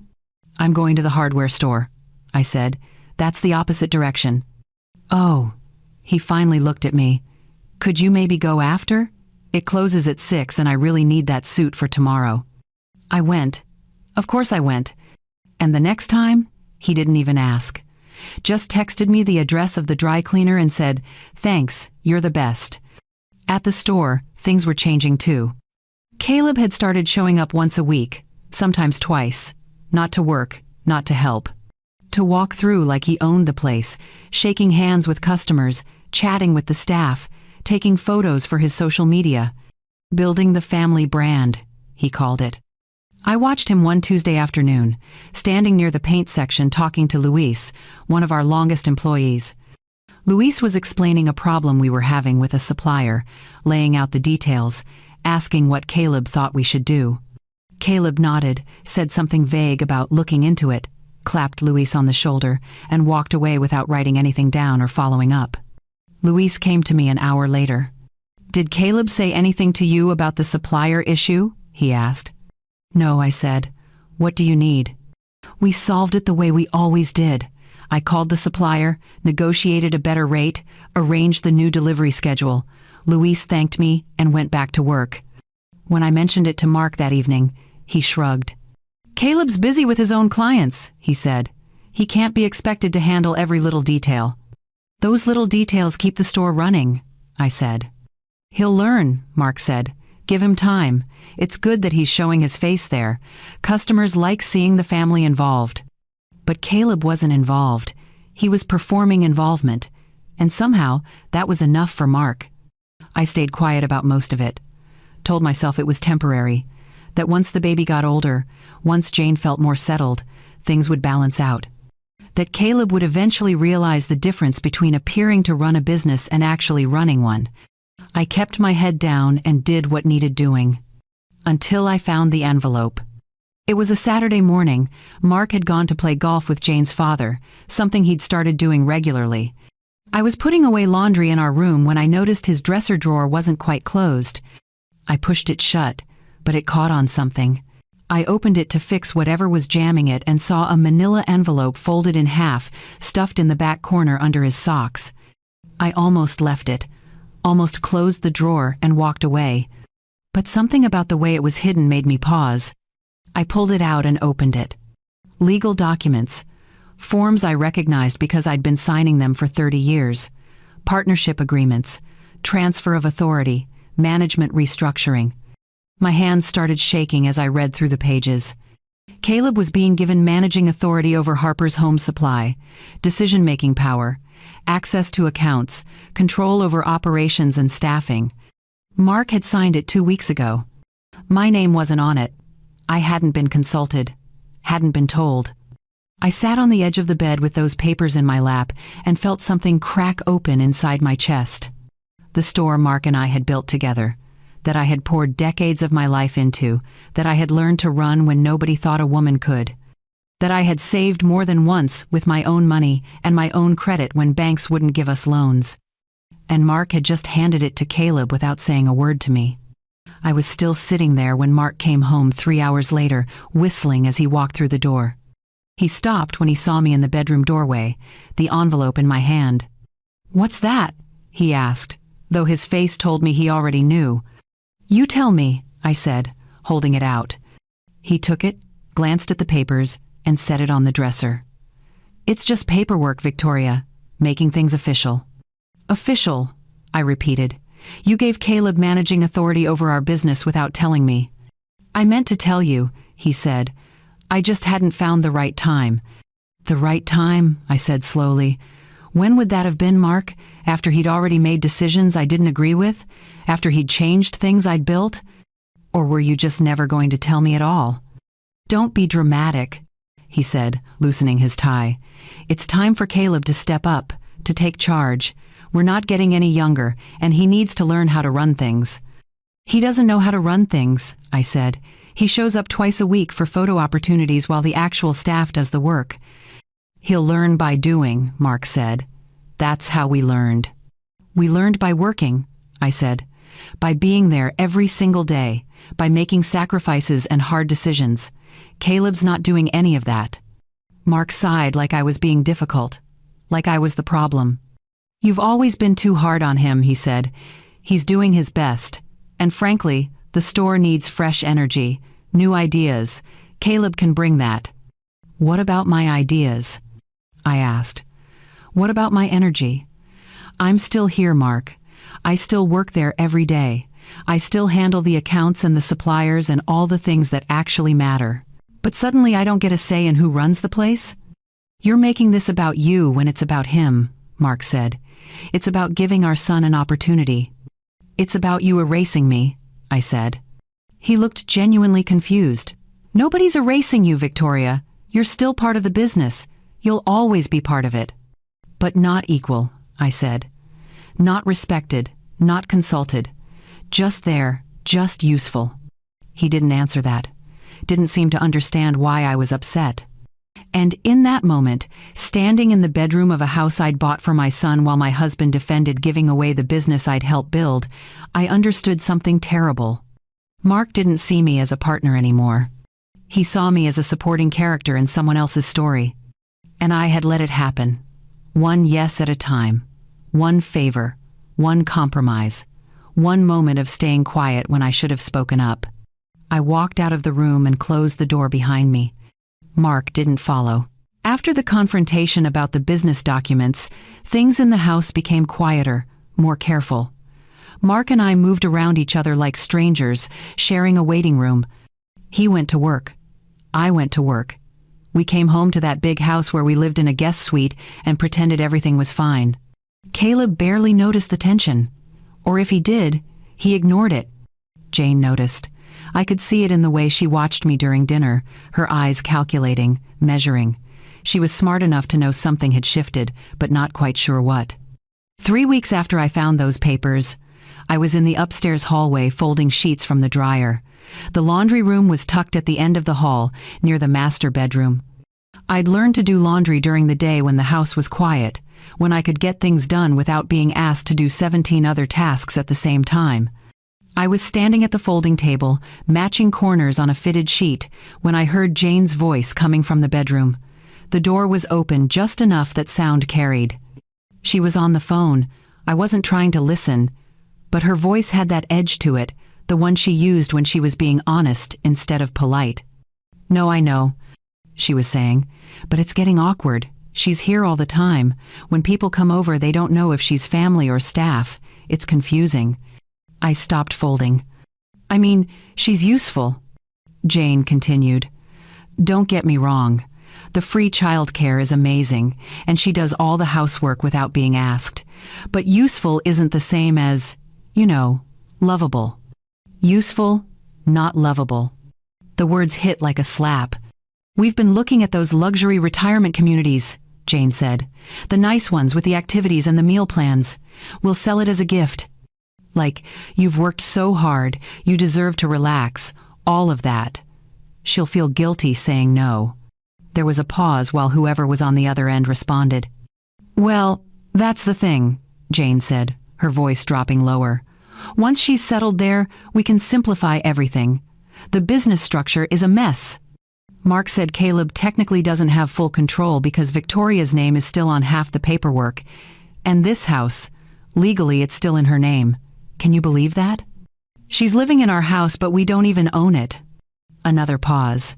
"I'm going to the hardware store," I said. "That's the opposite direction." "Oh." He finally looked at me. "Could you maybe go after? It closes at 6 and I really need that suit for tomorrow." I went. Of course I went. And the next time, he didn't even ask. Just texted me the address of the dry cleaner and said, "Thanks, you're the best." At the store, things were changing too. Caleb had started showing up once a week, sometimes twice. Not to work, not to help. To walk through like he owned the place, shaking hands with customers, chatting with the staff, taking photos for his social media. Building the family brand, he called it. I watched him one Tuesday afternoon, standing near the paint section talking to Luis, one of our longest employees. Luis was explaining a problem we were having with a supplier, laying out the details, asking what Caleb thought we should do. Caleb nodded, said something vague about looking into it, clapped Luis on the shoulder, and walked away without writing anything down or following up. Luis came to me an hour later. "Did Caleb say anything to you about the supplier issue?" he asked. "No," I said. "What do you need?" "We solved it the way we always did. I called the supplier, negotiated a better rate, arranged the new delivery schedule. Luis thanked me and went back to work." When I mentioned it to Mark that evening, he shrugged. "Caleb's busy with his own clients," he said. "He can't be expected to handle every little detail." "Those little details keep the store running," I said. "He'll learn," Mark said. "Give him time. It's good that he's showing his face there. Customers like seeing the family involved." But Caleb wasn't involved. He was performing involvement. And somehow, that was enough for Mark. I stayed quiet about most of it. Told myself it was temporary. That once the baby got older, once Jane felt more settled, things would balance out. That Caleb would eventually realize the difference between appearing to run a business and actually running one. I kept my head down and did what needed doing. Until I found the envelope. It was a Saturday morning. Mark had gone to play golf with Jane's father, something he'd started doing regularly. I was putting away laundry in our room when I noticed his dresser drawer wasn't quite closed. I pushed it shut, but it caught on something. I opened it to fix whatever was jamming it and saw a manila envelope folded in half, stuffed in the back corner under his socks. I almost left it, almost closed the drawer and walked away. But something about the way it was hidden made me pause. I pulled it out and opened it. Legal documents. Forms I recognized because I'd been signing them for 30 years. Partnership agreements. Transfer of authority. Management restructuring. My hands started shaking as I read through the pages. Caleb was being given managing authority over Harper's Home Supply, decision-making power, access to accounts, control over operations and staffing. Mark had signed it 2 weeks ago. My name wasn't on it. I hadn't been consulted, hadn't been told. I sat on the edge of the bed with those papers in my lap and felt something crack open inside my chest. The store Mark and I had built together. That I had poured decades of my life into, that I had learned to run when nobody thought a woman could, that I had saved more than once with my own money and my own credit when banks wouldn't give us loans. And Mark had just handed it to Caleb without saying a word to me. I was still sitting there when Mark came home 3 hours later, whistling as he walked through the door. He stopped when he saw me in the bedroom doorway, the envelope in my hand. "What's that?" he asked, though his face told me he already knew. "You tell me," I said, holding it out. He took it, glanced at the papers, and set it on the dresser. "It's just paperwork, Victoria, making things official." "Official," I repeated. "You gave Caleb managing authority over our business without telling me." "I meant to tell you," he said. "I just hadn't found the right time." "The right time," I said slowly. "When would that have been, Mark? After he'd already made decisions I didn't agree with? After he'd changed things I'd built? Or were you just never going to tell me at all?" "Don't be dramatic," he said, loosening his tie. "It's time for Caleb to step up, to take charge. We're not getting any younger, and he needs to learn how to run things." "He doesn't know how to run things," I said. "He shows up twice a week for photo opportunities while the actual staff does the work." "He'll learn by doing," Mark said. "That's how we learned." "We learned by working," I said. "By being there every single day, by making sacrifices and hard decisions. Caleb's not doing any of that." Mark sighed like I was being difficult, like I was the problem. "You've always been too hard on him," he said. "He's doing his best. And frankly, the store needs fresh energy, new ideas. Caleb can bring that." "What about my ideas?" I asked. "What about my energy?" "I'm still here, Mark. I still work there every day. I still handle the accounts and the suppliers and all the things that actually matter. But suddenly I don't get a say in who runs the place?" "You're making this about you when it's about him," Mark said. "It's about giving our son an opportunity." "It's about you erasing me," I said. He looked genuinely confused. "Nobody's erasing you, Victoria. You're still part of the business. You'll always be part of it." "But not equal," I said. "Not respected, not consulted. Just there, just useful." He didn't answer that. Didn't seem to understand why I was upset. And in that moment, standing in the bedroom of a house I'd bought for my son while my husband defended giving away the business I'd helped build, I understood something terrible. Mark didn't see me as a partner anymore. He saw me as a supporting character in someone else's story. And I had let it happen. One yes at a time. One favor. One compromise. One moment of staying quiet when I should have spoken up. I walked out of the room and closed the door behind me. Mark didn't follow. After the confrontation about the business documents, things in the house became quieter, more careful. Mark and I moved around each other like strangers, sharing a waiting room. He went to work. I went to work. We came home to that big house where we lived in a guest suite and pretended everything was fine. Caleb barely noticed the tension. Or if he did, he ignored it. Jane noticed. I could see it in the way she watched me during dinner, her eyes calculating, measuring. She was smart enough to know something had shifted, but not quite sure what. 3 weeks after I found those papers, I was in the upstairs hallway folding sheets from the dryer. The laundry room was tucked at the end of the hall, near the master bedroom. I'd learned to do laundry during the day when the house was quiet, when I could get things done without being asked to do 17 other tasks at the same time. I was standing at the folding table, matching corners on a fitted sheet, when I heard Jane's voice coming from the bedroom. The door was open just enough that sound carried. She was on the phone. I wasn't trying to listen, but her voice had that edge to it, the one she used when she was being honest instead of polite. "No, I know," she was saying, "but it's getting awkward. She's here all the time. When people come over, they don't know if she's family or staff. It's confusing." I stopped folding. "I mean, she's useful," Jane continued. "Don't get me wrong. The free childcare is amazing, and she does all the housework without being asked. But useful isn't the same as, lovable. Useful, not lovable." The words hit like a slap. "We've been looking at those luxury retirement communities," Jane said. "The nice ones with the activities and the meal plans. We'll sell it as a gift. Like, you've worked so hard, you deserve to relax, all of that." She'll feel guilty saying no. There was a pause while whoever was on the other end responded. "Well, that's the thing," Jane said, her voice dropping lower. "Once she's settled there, we can simplify everything. The business structure is a mess." Mark said Caleb technically doesn't have full control because Victoria's name is still on half the paperwork. And this house, legally it's still in her name. Can you believe that? "She's living in our house, but we don't even own it." Another pause.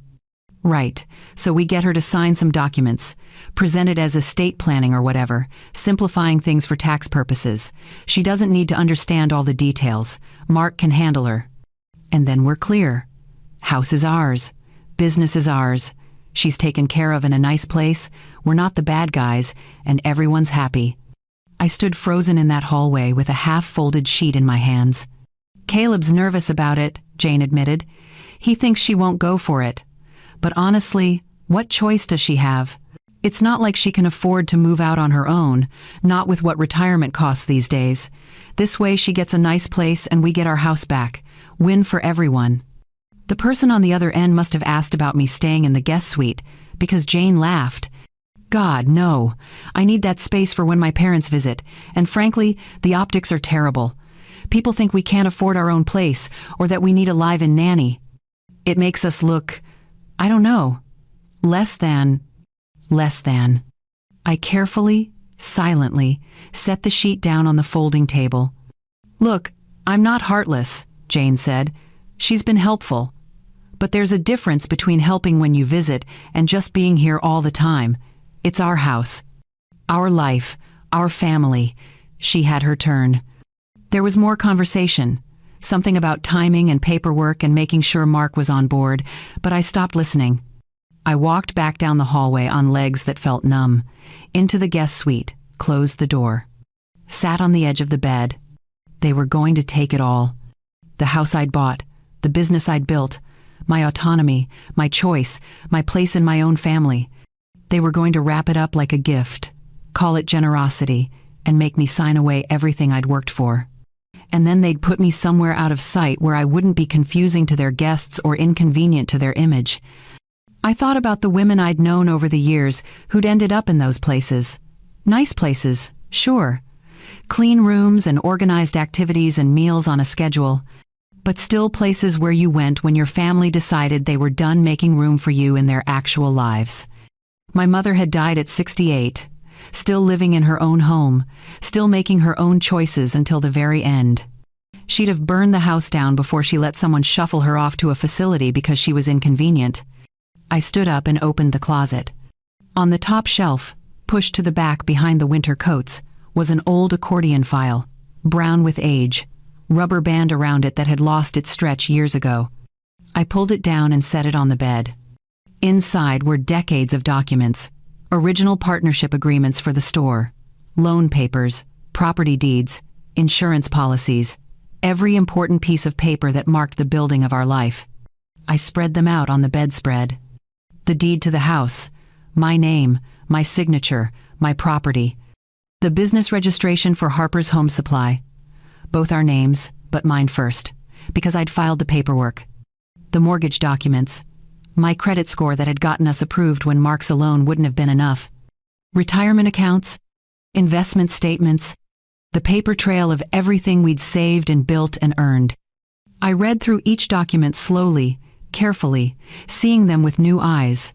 "Right, so we get her to sign some documents, present it as estate planning or whatever, simplifying things for tax purposes. She doesn't need to understand all the details. Mark can handle her. And then we're clear. House is ours. Business is ours. She's taken care of in a nice place. We're not the bad guys, and everyone's happy." I stood frozen in that hallway with a half-folded sheet in my hands. "Caleb's nervous about it," Jane admitted. "He thinks she won't go for it. But honestly, what choice does she have? It's not like she can afford to move out on her own, not with what retirement costs these days. This way she gets a nice place and we get our house back. Win for everyone. The person on the other end must have asked about me staying in the guest suite, because Jane laughed. God, no. I need that space for when my parents visit, and frankly, the optics are terrible. People think we can't afford our own place, or that we need a live-in nanny. It makes us look, I don't know, less than. I carefully, silently, set the sheet down on the folding table. Look, I'm not heartless, Jane said. She's been helpful. But there's a difference between helping when you visit and just being here all the time. It's our house, our life, our family. She had her turn. There was more conversation, something about timing and paperwork and making sure Mark was on board, but I stopped listening. I walked back down the hallway on legs that felt numb, into the guest suite, closed the door, sat on the edge of the bed. They were going to take it all. The house I'd bought, the business I'd built, my autonomy, my choice, my place in my own family. They were going to wrap it up like a gift, call it generosity, and make me sign away everything I'd worked for. And then they'd put me somewhere out of sight where I wouldn't be confusing to their guests or inconvenient to their image. I thought about the women I'd known over the years who'd ended up in those places. Nice places, sure. Clean rooms and organized activities and meals on a schedule. But still places where you went when your family decided they were done making room for you in their actual lives. My mother had died at 68, still living in her own home, still making her own choices until the very end. She'd have burned the house down before she let someone shuffle her off to a facility because she was inconvenient. I stood up and opened the closet. On the top shelf, pushed to the back behind the winter coats, was an old accordion file, brown with age, rubber band around it that had lost its stretch years ago. I pulled it down and set it on the bed. Inside were decades of documents, original partnership agreements for the store, loan papers, property deeds, insurance policies, every important piece of paper that marked the building of our life. I spread them out on the bedspread. The deed to the house, my name, my signature, my property. The business registration for Harper's Home Supply. Both our names, but mine first, because I'd filed the paperwork. The mortgage documents. My credit score that had gotten us approved when Mark's alone wouldn't have been enough. Retirement accounts. Investment statements. The paper trail of everything we'd saved and built and earned. I read through each document slowly, carefully, seeing them with new eyes.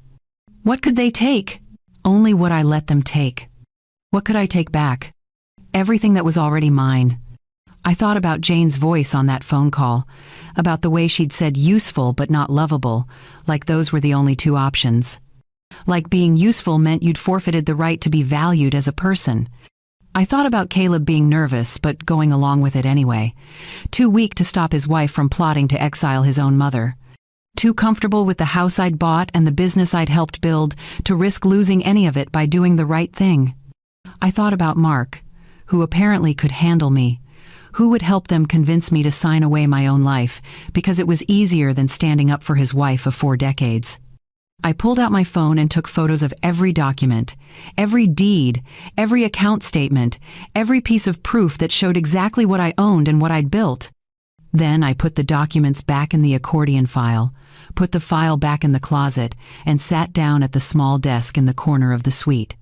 What could they take? Only what I let them take. What could I take back? Everything that was already mine. I thought about Jane's voice on that phone call, about the way she'd said useful but not lovable, like those were the only two options. Like being useful meant you'd forfeited the right to be valued as a person. I thought about Caleb being nervous, but going along with it anyway. Too weak to stop his wife from plotting to exile his own mother. Too comfortable with the house I'd bought and the business I'd helped build to risk losing any of it by doing the right thing. I thought about Mark, who apparently could handle me, who would help them convince me to sign away my own life because it was easier than standing up for his wife of 4 decades. I pulled out my phone and took photos of every document, every deed, every account statement, every piece of proof that showed exactly what I owned and what I'd built. Then I put the documents back in the accordion file, put the file back in the closet, and sat down at the small desk in the corner of the suite.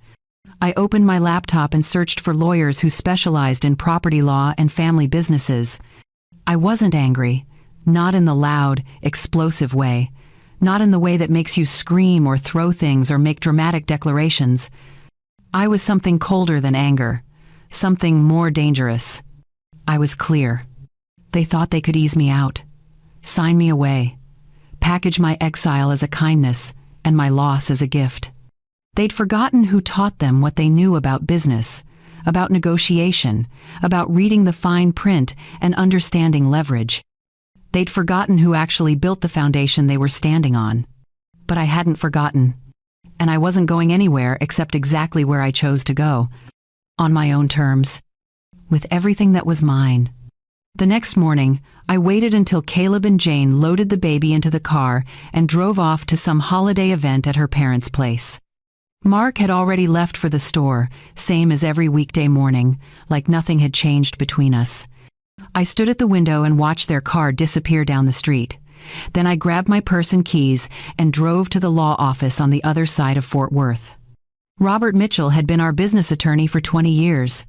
I opened my laptop and searched for lawyers who specialized in property law and family businesses. I wasn't angry, not in the loud, explosive way, not in the way that makes you scream or throw things or make dramatic declarations. I was something colder than anger, something more dangerous. I was clear. They thought they could ease me out, sign me away, package my exile as a kindness and my loss as a gift. They'd forgotten who taught them what they knew about business, about negotiation, about reading the fine print and understanding leverage. They'd forgotten who actually built the foundation they were standing on. But I hadn't forgotten, and I wasn't going anywhere except exactly where I chose to go, on my own terms, with everything that was mine. The next morning, I waited until Caleb and Jane loaded the baby into the car and drove off to some holiday event at her parents' place. Mark had already left for the store, same as every weekday morning, like nothing had changed between us. I stood at the window and watched their car disappear down the street. Then I grabbed my purse and keys and drove to the law office on the other side of Fort Worth. Robert Mitchell had been our business attorney for 20 years.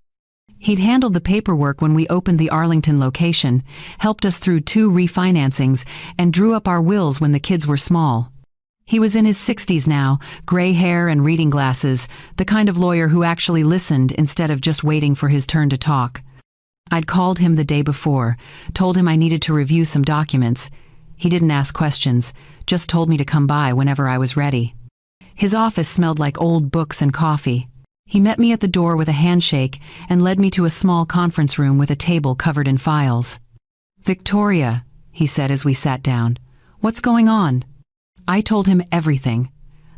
He'd handled the paperwork when we opened the Arlington location, helped us through 2 refinancings, and drew up our wills when the kids were small. He was in his 60s now, gray hair and reading glasses, the kind of lawyer who actually listened instead of just waiting for his turn to talk. I'd called him the day before, told him I needed to review some documents. He didn't ask questions, just told me to come by whenever I was ready. His office smelled like old books and coffee. He met me at the door with a handshake and led me to a small conference room with a table covered in files. "Victoria," he said as we sat down, "what's going on?" I told him everything.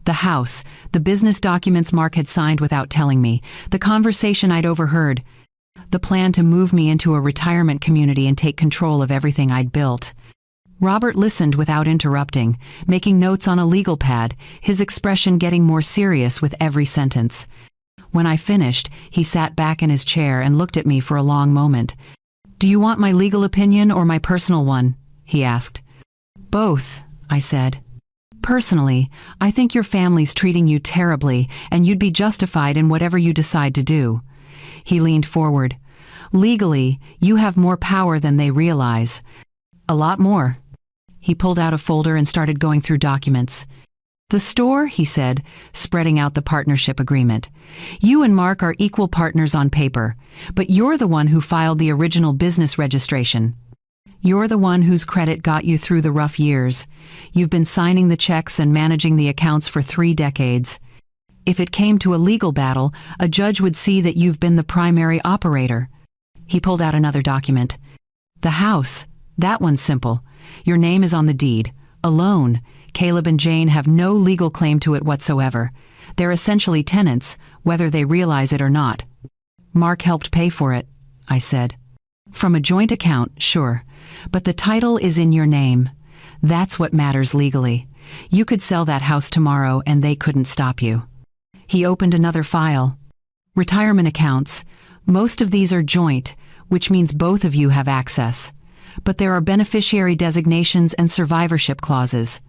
The house, the business documents Mark had signed without telling me, the conversation I'd overheard, the plan to move me into a retirement community and take control of everything I'd built. Robert listened without interrupting, making notes on a legal pad, his expression getting more serious with every sentence. When I finished, he sat back in his chair and looked at me for a long moment. "Do you want my legal opinion or my personal one?" he asked. "Both," I said. "Personally, I think your family's treating you terribly, and you'd be justified in whatever you decide to do." He leaned forward. "Legally, you have more power than they realize. A lot more." He pulled out a folder and started going through documents. "The store," he said, spreading out the partnership agreement. "You and Mark are equal partners on paper, but you're the one who filed the original business registration. You're the one whose credit got you through the rough years. You've been signing the checks and managing the accounts for 3 decades. If it came to a legal battle, a judge would see that you've been the primary operator." He pulled out another document. "The house, that one's simple. Your name is on the deed. Alone, Caleb and Jane have no legal claim to it whatsoever. They're essentially tenants, whether they realize it or not." "Mark helped pay for it," I said. "From a joint account, sure, but the title is in your name. That's what matters legally. You could sell that house tomorrow and they couldn't stop you." He opened another file. "Retirement accounts. Most of these are joint, which means both of you have access. But there are beneficiary designations and survivorship clauses.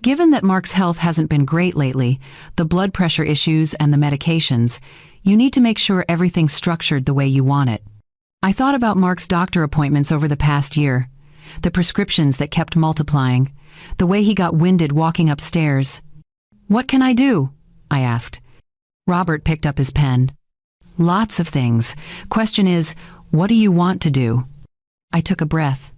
Given that Mark's health hasn't been great lately, the blood pressure issues and the medications, you need to make sure everything's structured the way you want it." I thought about Mark's doctor appointments over the past year, the prescriptions that kept multiplying, the way he got winded walking upstairs. "What can I do?" I asked. Robert picked up his pen. "Lots of things. Question is, what do you want to do?" I took a breath.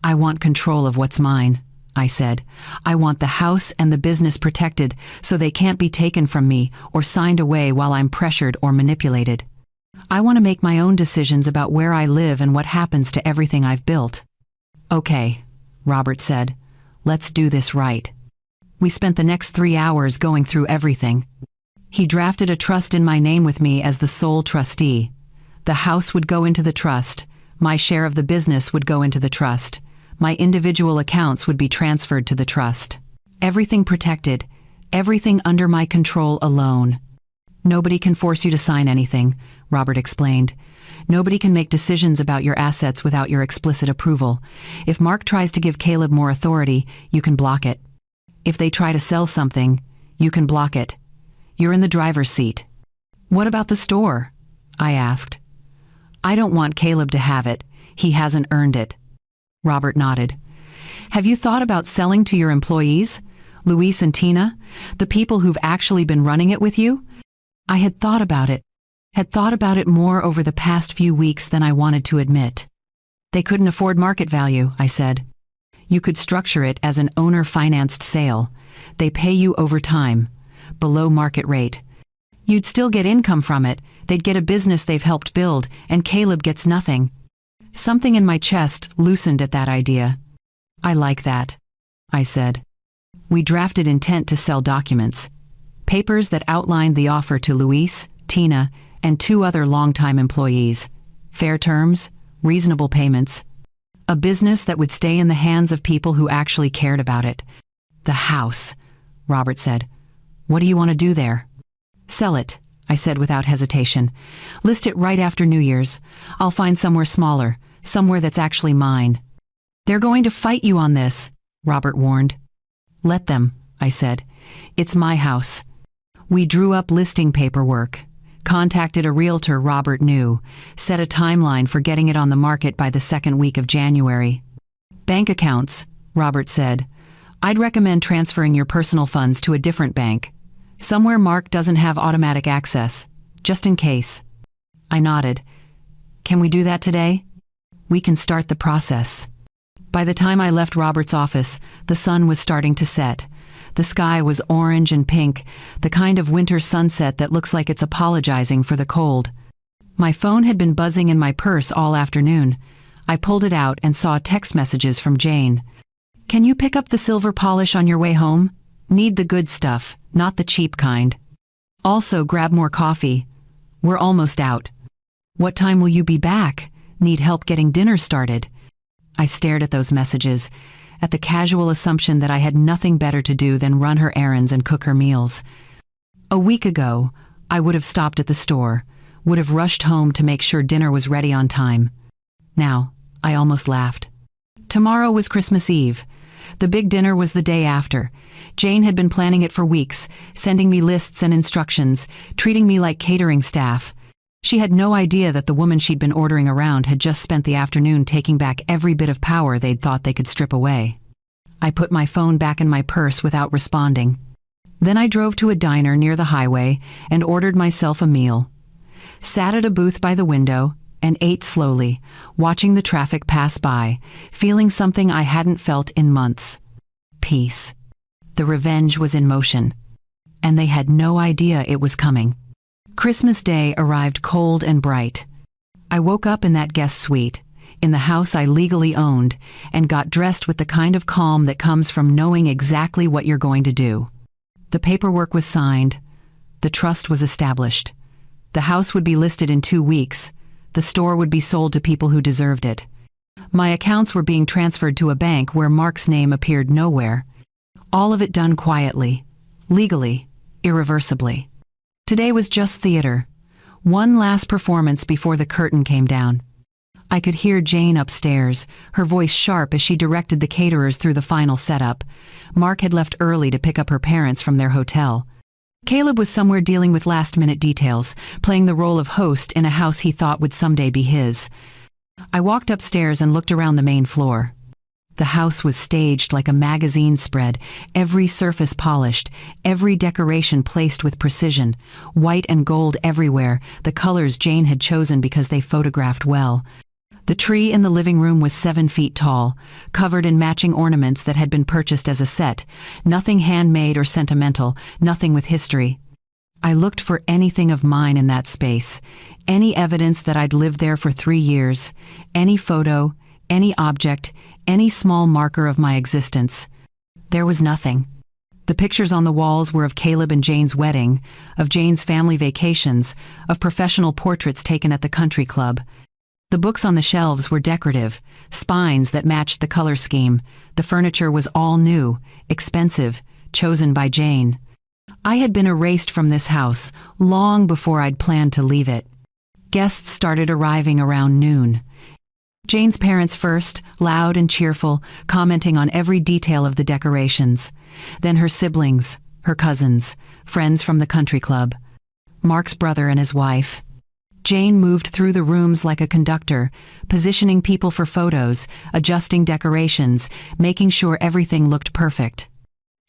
"I want control of what's mine," I said. "I want the house and the business protected so they can't be taken from me or signed away while I'm pressured or manipulated. I want to make my own decisions about where I live and what happens to everything I've built." "Okay," Robert said. "Let's do this right." We spent the next 3 hours going through everything. He drafted a trust in my name with me as the sole trustee. The house would go into the trust. My share of the business would go into the trust. My individual accounts would be transferred to the trust. Everything protected, everything under my control alone. "Nobody can force you to sign anything," Robert explained. "Nobody can make decisions about your assets without your explicit approval. If Mark tries to give Caleb more authority, you can block it. If they try to sell something, you can block it. You're in the driver's seat." "What about the store?" I asked. "I don't want Caleb to have it. He hasn't earned it." Robert nodded. "Have you thought about selling to your employees? Luis and Tina? The people who've actually been running it with you?" I had thought about it more over the past few weeks than I wanted to admit. "They couldn't afford market value," I said. "You could structure it as an owner-financed sale. They pay you over time, below market rate. You'd still get income from it. They'd get a business they've helped build, and Caleb gets nothing." Something in my chest loosened at that idea. "I like that," I said. We drafted intent to sell documents, papers that outlined the offer to Luis, Tina, and 2 other longtime employees. Fair terms, reasonable payments, A business that would stay in the hands of people who actually cared about it. The house, Robert said. What do you want to do there? Sell it, I said without hesitation. List it right after New Year's. I'll find somewhere smaller, somewhere that's actually mine. They're going to fight you on this, Robert warned. Let them, I said. It's my house. We drew up listing paperwork, contacted a realtor Robert knew, set a timeline for getting it on the market by the second week of January. Bank accounts, Robert said. I'd recommend transferring your personal funds to a different bank, somewhere Mark doesn't have automatic access, just in case. I nodded. Can we do that today? We can start the process. By the time I left Robert's office, the sun was starting to set. The sky was orange and pink, the kind of winter sunset that looks like it's apologizing for the cold. My phone had been buzzing in my purse all afternoon. I pulled it out and saw text messages from Jane. Can you pick up the silver polish on your way home? Need the good stuff, not the cheap kind. Also, grab more coffee. We're almost out. What time will you be back? Need help getting dinner started? I stared at those messages, at the casual assumption that I had nothing better to do than run her errands and cook her meals. A week ago, I would have stopped at the store, would have rushed home to make sure dinner was ready on time. Now, I almost laughed. Tomorrow was Christmas Eve. The big dinner was the day after. Jane had been planning it for weeks, sending me lists and instructions, treating me like catering staff. She had no idea that the woman she'd been ordering around had just spent the afternoon taking back every bit of power they'd thought they could strip away. I put my phone back in my purse without responding. Then I drove to a diner near the highway and ordered myself a meal. Sat at a booth by the window and ate slowly, watching the traffic pass by, feeling something I hadn't felt in months. Peace. The revenge was in motion. And they had no idea it was coming. Christmas Day arrived cold and bright. I woke up in that guest suite, in the house I legally owned, and got dressed with the kind of calm that comes from knowing exactly what you're going to do. The paperwork was signed. The trust was established. The house would be listed in 2 weeks. The store would be sold to people who deserved it. My accounts were being transferred to a bank where Mark's name appeared nowhere. All of it done quietly, legally, irreversibly. Today was just theater. One last performance before the curtain came down. I could hear Jane upstairs, her voice sharp as she directed the caterers through the final setup. Mark had left early to pick up her parents from their hotel. Caleb was somewhere dealing with last-minute details, playing the role of host in a house he thought would someday be his. I walked upstairs and looked around the main floor. The house was staged like a magazine spread, every surface polished, every decoration placed with precision, white and gold everywhere, the colors Jane had chosen because they photographed well. The tree in the living room was 7 feet tall, covered in matching ornaments that had been purchased as a set, nothing handmade or sentimental, nothing with history. I looked for anything of mine in that space, any evidence that I'd lived there for 3 years, any photo, any object, any small marker of my existence. There was nothing. The pictures on the walls were of Caleb and Jane's wedding, of Jane's family vacations, of professional portraits taken at the country club. The books on the shelves were decorative, spines that matched the color scheme. The furniture was all new, expensive, chosen by Jane. I had been erased from this house long before I'd planned to leave it. Guests started arriving around noon. Jane's parents first, loud and cheerful, commenting on every detail of the decorations. Then her siblings, her cousins, friends from the country club. Mark's brother and his wife. Jane moved through the rooms like a conductor, positioning people for photos, adjusting decorations, making sure everything looked perfect.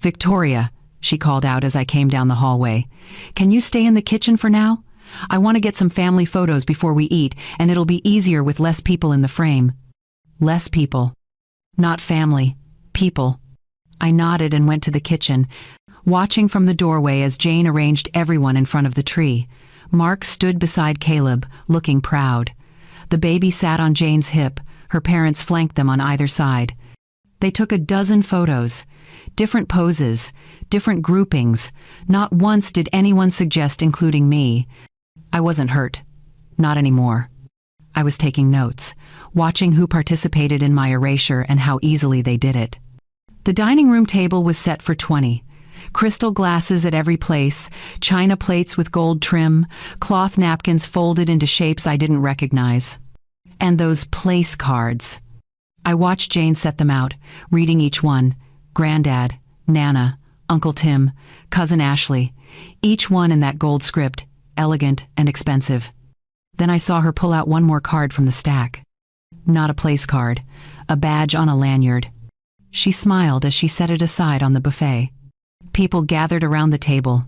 "Victoria," she called out as I came down the hallway, "can you stay in the kitchen for now? I want to get some family photos before we eat, and it'll be easier with less people in the frame." Less people. Not family. People. I nodded and went to the kitchen, watching from the doorway as Jane arranged everyone in front of the tree. Mark stood beside Caleb, looking proud. The baby sat on Jane's hip. Her parents flanked them on either side. They took a dozen photos. Different poses, different groupings. Not once did anyone suggest including me. I wasn't hurt. Not anymore. I was taking notes, watching who participated in my erasure and how easily they did it. The dining room table was set for 20. Crystal glasses at every place, china plates with gold trim, cloth napkins folded into shapes I didn't recognize. And those place cards. I watched Jane set them out, reading each one. Granddad, Nana, Uncle Tim, Cousin Ashley, each one in that gold script, elegant and expensive. Then I saw her pull out one more card from the stack. Not a place card, a badge on a lanyard. She smiled as she set it aside on the buffet. People gathered around the table.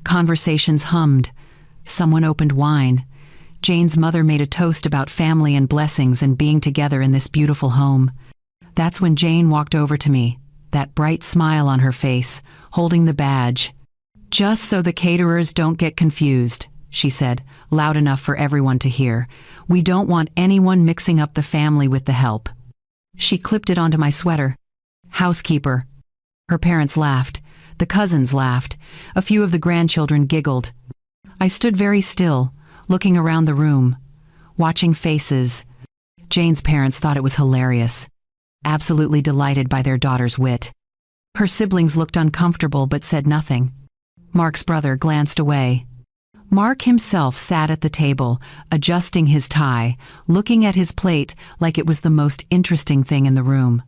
Conversations hummed. Someone opened wine. Jane's mother made a toast about family and blessings and being together in this beautiful home. That's when Jane walked over to me, that bright smile on her face, holding the badge. "Just so the caterers don't get confused," she said, loud enough for everyone to hear. "We don't want anyone mixing up the family with the help." She clipped it onto my sweater. "Housekeeper." Her parents laughed. The cousins laughed. A few of the grandchildren giggled. I stood very still, looking around the room, watching faces. Jane's parents thought it was hilarious, absolutely delighted by their daughter's wit. Her siblings looked uncomfortable but said nothing. Mark's brother glanced away. Mark himself sat at the table, adjusting his tie, looking at his plate like it was the most interesting thing in the room.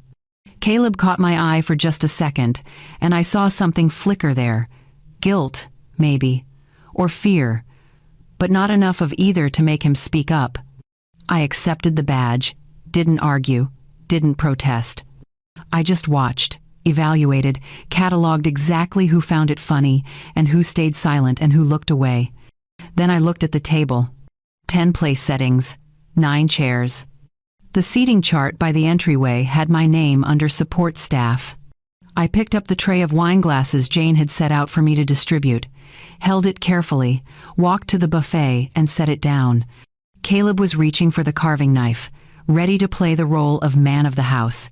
Caleb caught my eye for just a second, and I saw something flicker there. Guilt, maybe, or fear, but not enough of either to make him speak up. I accepted the badge, didn't argue, didn't protest. I just watched, evaluated, cataloged exactly who found it funny and who stayed silent and who looked away. Then I looked at the table. 10 place settings, 9 chairs. The seating chart by the entryway had my name under support staff. I picked up the tray of wine glasses Jane had set out for me to distribute, held it carefully, walked to the buffet and set it down. Caleb was reaching for the carving knife, ready to play the role of man of the house.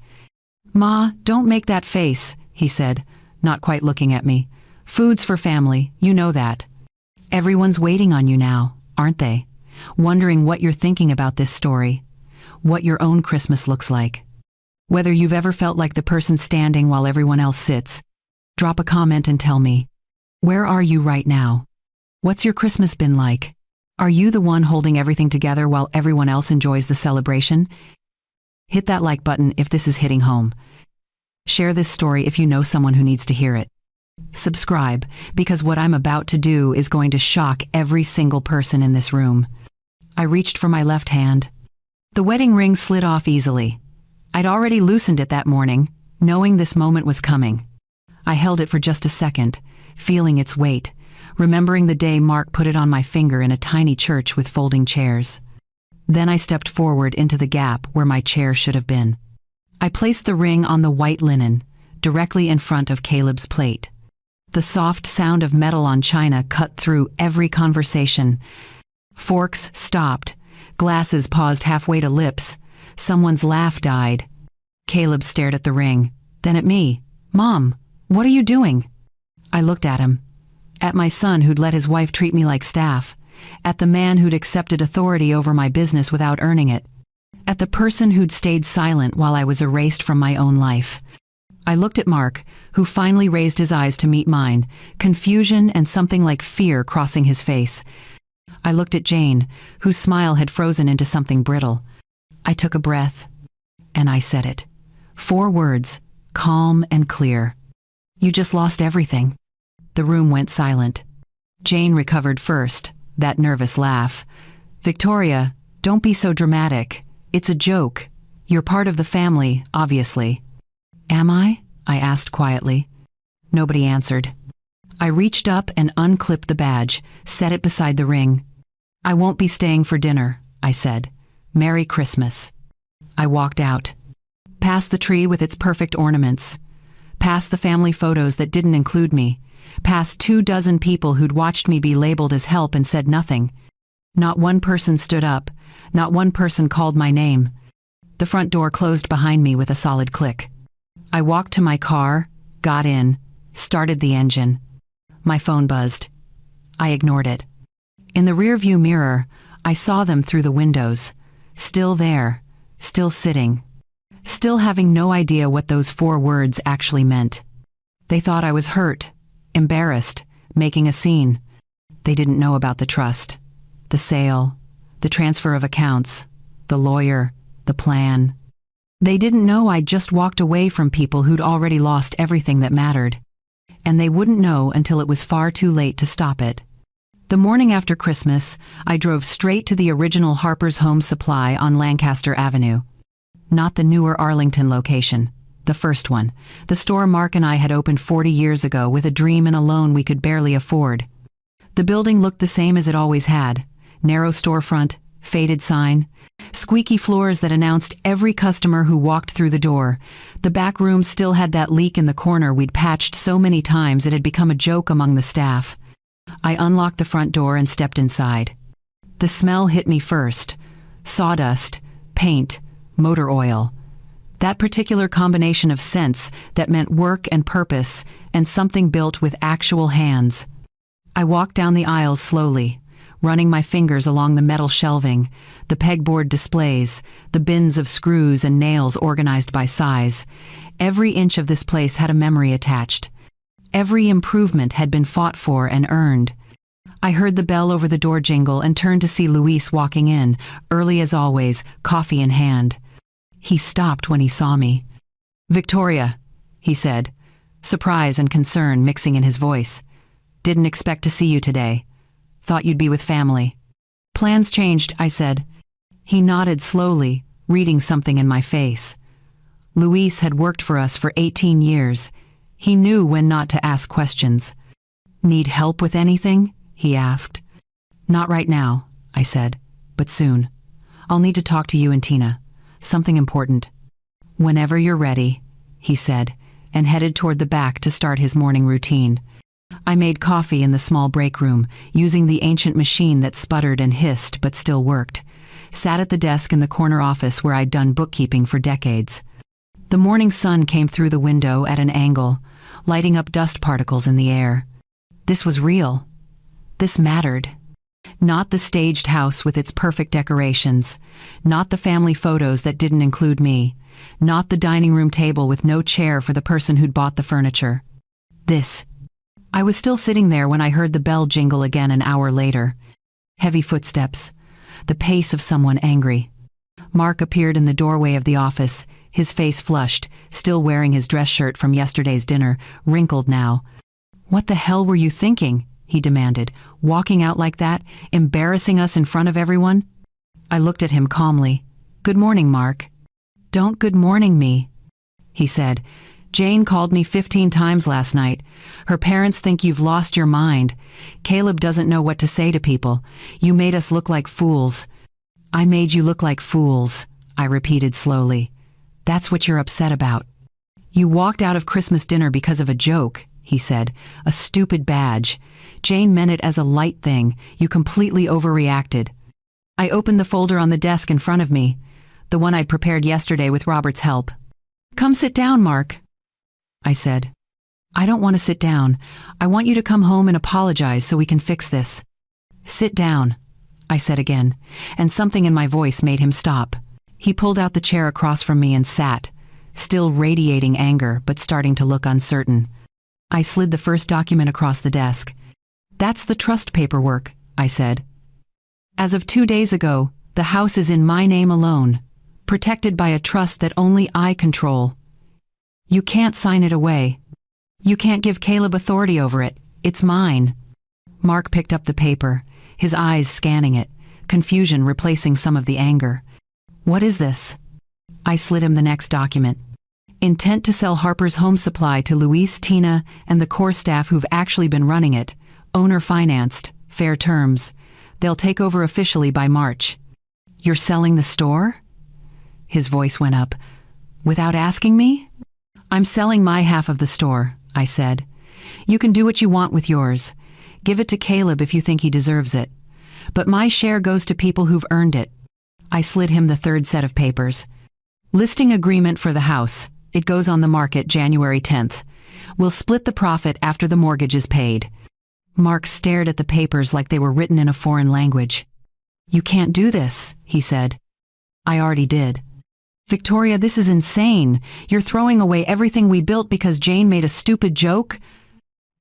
"Ma, don't make that face," he said, not quite looking at me. "Food's for family, you know that. Everyone's waiting on you now, aren't they? Wondering what you're thinking about this story. What your own Christmas looks like. Whether you've ever felt like the person standing while everyone else sits. Drop a comment and tell me. Where are you right now? What's your Christmas been like? Are you the one holding everything together while everyone else enjoys the celebration? Hit that like button if this is hitting home. Share this story if you know someone who needs to hear it. Subscribe, because what I'm about to do is going to shock every single person in this room. I reached for my left hand. The wedding ring slid off easily. I'd already loosened it that morning, knowing this moment was coming. I held it for just a second, feeling its weight, remembering the day Mark put it on my finger in a tiny church with folding chairs. Then I stepped forward into the gap where my chair should have been. I placed the ring on the white linen, directly in front of Caleb's plate. The soft sound of metal on china cut through every conversation. Forks stopped. Glasses paused halfway to lips. Someone's laugh died. Caleb stared at the ring, then at me. "Mom, what are you doing?" I looked at him. At my son who'd let his wife treat me like staff. At the man who'd accepted authority over my business without earning it. At the person who'd stayed silent while I was erased from my own life. I looked at Mark, who finally raised his eyes to meet mine, confusion and something like fear crossing his face. I looked at Jane, whose smile had frozen into something brittle. I took a breath, and I said it. 4 words, calm and clear. "You just lost everything." The room went silent. Jane recovered first, that nervous laugh. "Victoria, don't be so dramatic. It's a joke. You're part of the family, obviously." "Am I?" I asked quietly. Nobody answered. I reached up and unclipped the badge, set it beside the ring. "I won't be staying for dinner," I said. "Merry Christmas." I walked out. Past the tree with its perfect ornaments. Past the family photos that didn't include me. Past 24 people who'd watched me be labeled as help and said nothing. Not one person stood up. Not one person called my name. The front door closed behind me with a solid click. I walked to my car, got in, started the engine. My phone buzzed. I ignored it. In the rearview mirror, I saw them through the windows. Still there, still sitting, still having no idea what those 4 words actually meant. They thought I was hurt, embarrassed, making a scene. They didn't know about the trust, the sale, the transfer of accounts, the lawyer, the plan. They didn't know I'd just walked away from people who'd already lost everything that mattered. And they wouldn't know until it was far too late to stop it. The morning after Christmas, I drove straight to the original Harper's Home Supply on Lancaster Avenue. Not the newer Arlington location, the first one, the store Mark and I had opened 40 years ago with a dream and a loan we could barely afford. The building looked the same as it always had: narrow storefront, faded sign, squeaky floors that announced every customer who walked through the door. The back room still had that leak in the corner we'd patched so many times it had become a joke among the staff. I unlocked the front door and stepped inside. The smell hit me first: sawdust, paint, motor oil. That particular combination of scents that meant work and purpose and something built with actual hands. I walked down the aisles slowly, running my fingers along the metal shelving, the pegboard displays, the bins of screws and nails organized by size. Every inch of this place had a memory attached. Every improvement had been fought for and earned. I heard the bell over the door jingle and turned to see Luis walking in, early as always, coffee in hand. He stopped when he saw me. "Victoria," he said, surprise and concern mixing in his voice. "Didn't expect to see you today. Thought you'd be with family." "Plans changed," I said. He nodded slowly, reading something in my face. Luis had worked for us for 18 years. He knew when not to ask questions. "Need help with anything?" he asked. "Not right now," I said, "but soon. I'll need to talk to you and Tina. Something important." "Whenever you're ready," he said, and headed toward the back to start his morning routine. I made coffee in the small break room, using the ancient machine that sputtered and hissed but still worked. Sat at the desk in the corner office where I'd done bookkeeping for decades. The morning sun came through the window at an angle, lighting up dust particles in the air. This was real. This mattered. Not the staged house with its perfect decorations, not the family photos that didn't include me, not the dining room table with no chair for the person who'd bought the furniture. This. I was still sitting there when I heard the bell jingle again an hour later. Heavy footsteps. The pace of someone angry. Mark appeared in the doorway of the office, his face flushed, still wearing his dress shirt from yesterday's dinner, wrinkled now. "What the hell were you thinking?" he demanded, "walking out like that, embarrassing us in front of everyone?" I looked at him calmly. "Good morning, Mark." "Don't good morning me," he said. "Jane called me 15 times last night. Her parents think you've lost your mind. Caleb doesn't know what to say to people. You made us look like fools." "I made you look like fools," I repeated slowly. "That's what you're upset about." "You walked out of Christmas dinner because of a joke," he said. "A stupid badge. Jane meant it as a light thing. You completely overreacted." I opened the folder on the desk in front of me, the one I'd prepared yesterday with Robert's help. "Come sit down, Mark," I said. "I don't want to sit down. I want you to come home and apologize so we can fix this." "Sit down," I said again, and something in my voice made him stop. He pulled out the chair across from me and sat, still radiating anger but starting to look uncertain. I slid the first document across the desk. "That's the trust paperwork," I said. "As of 2 days ago, the house is in my name alone, protected by a trust that only I control. You can't sign it away. You can't give Caleb authority over it. It's mine." Mark picked up the paper, his eyes scanning it, confusion replacing some of the anger. "What is this?" I slid him the next document. "Intent to sell Harper's Home Supply to Luis, Tina, and the core staff who've actually been running it. Owner financed. Fair terms. They'll take over officially by March." "You're selling the store?" His voice went up. "Without asking me?" "I'm selling my half of the store," I said. "You can do what you want with yours. Give it to Caleb if you think he deserves it. But my share goes to people who've earned it." I slid him the third set of papers. "Listing agreement for the house. It goes on the market January 10th. We'll split the profit after the mortgage is paid." Mark stared at the papers like they were written in a foreign language. "You can't do this," he said. I already did. Victoria, this is insane. You're throwing away everything we built because Jane made a stupid joke?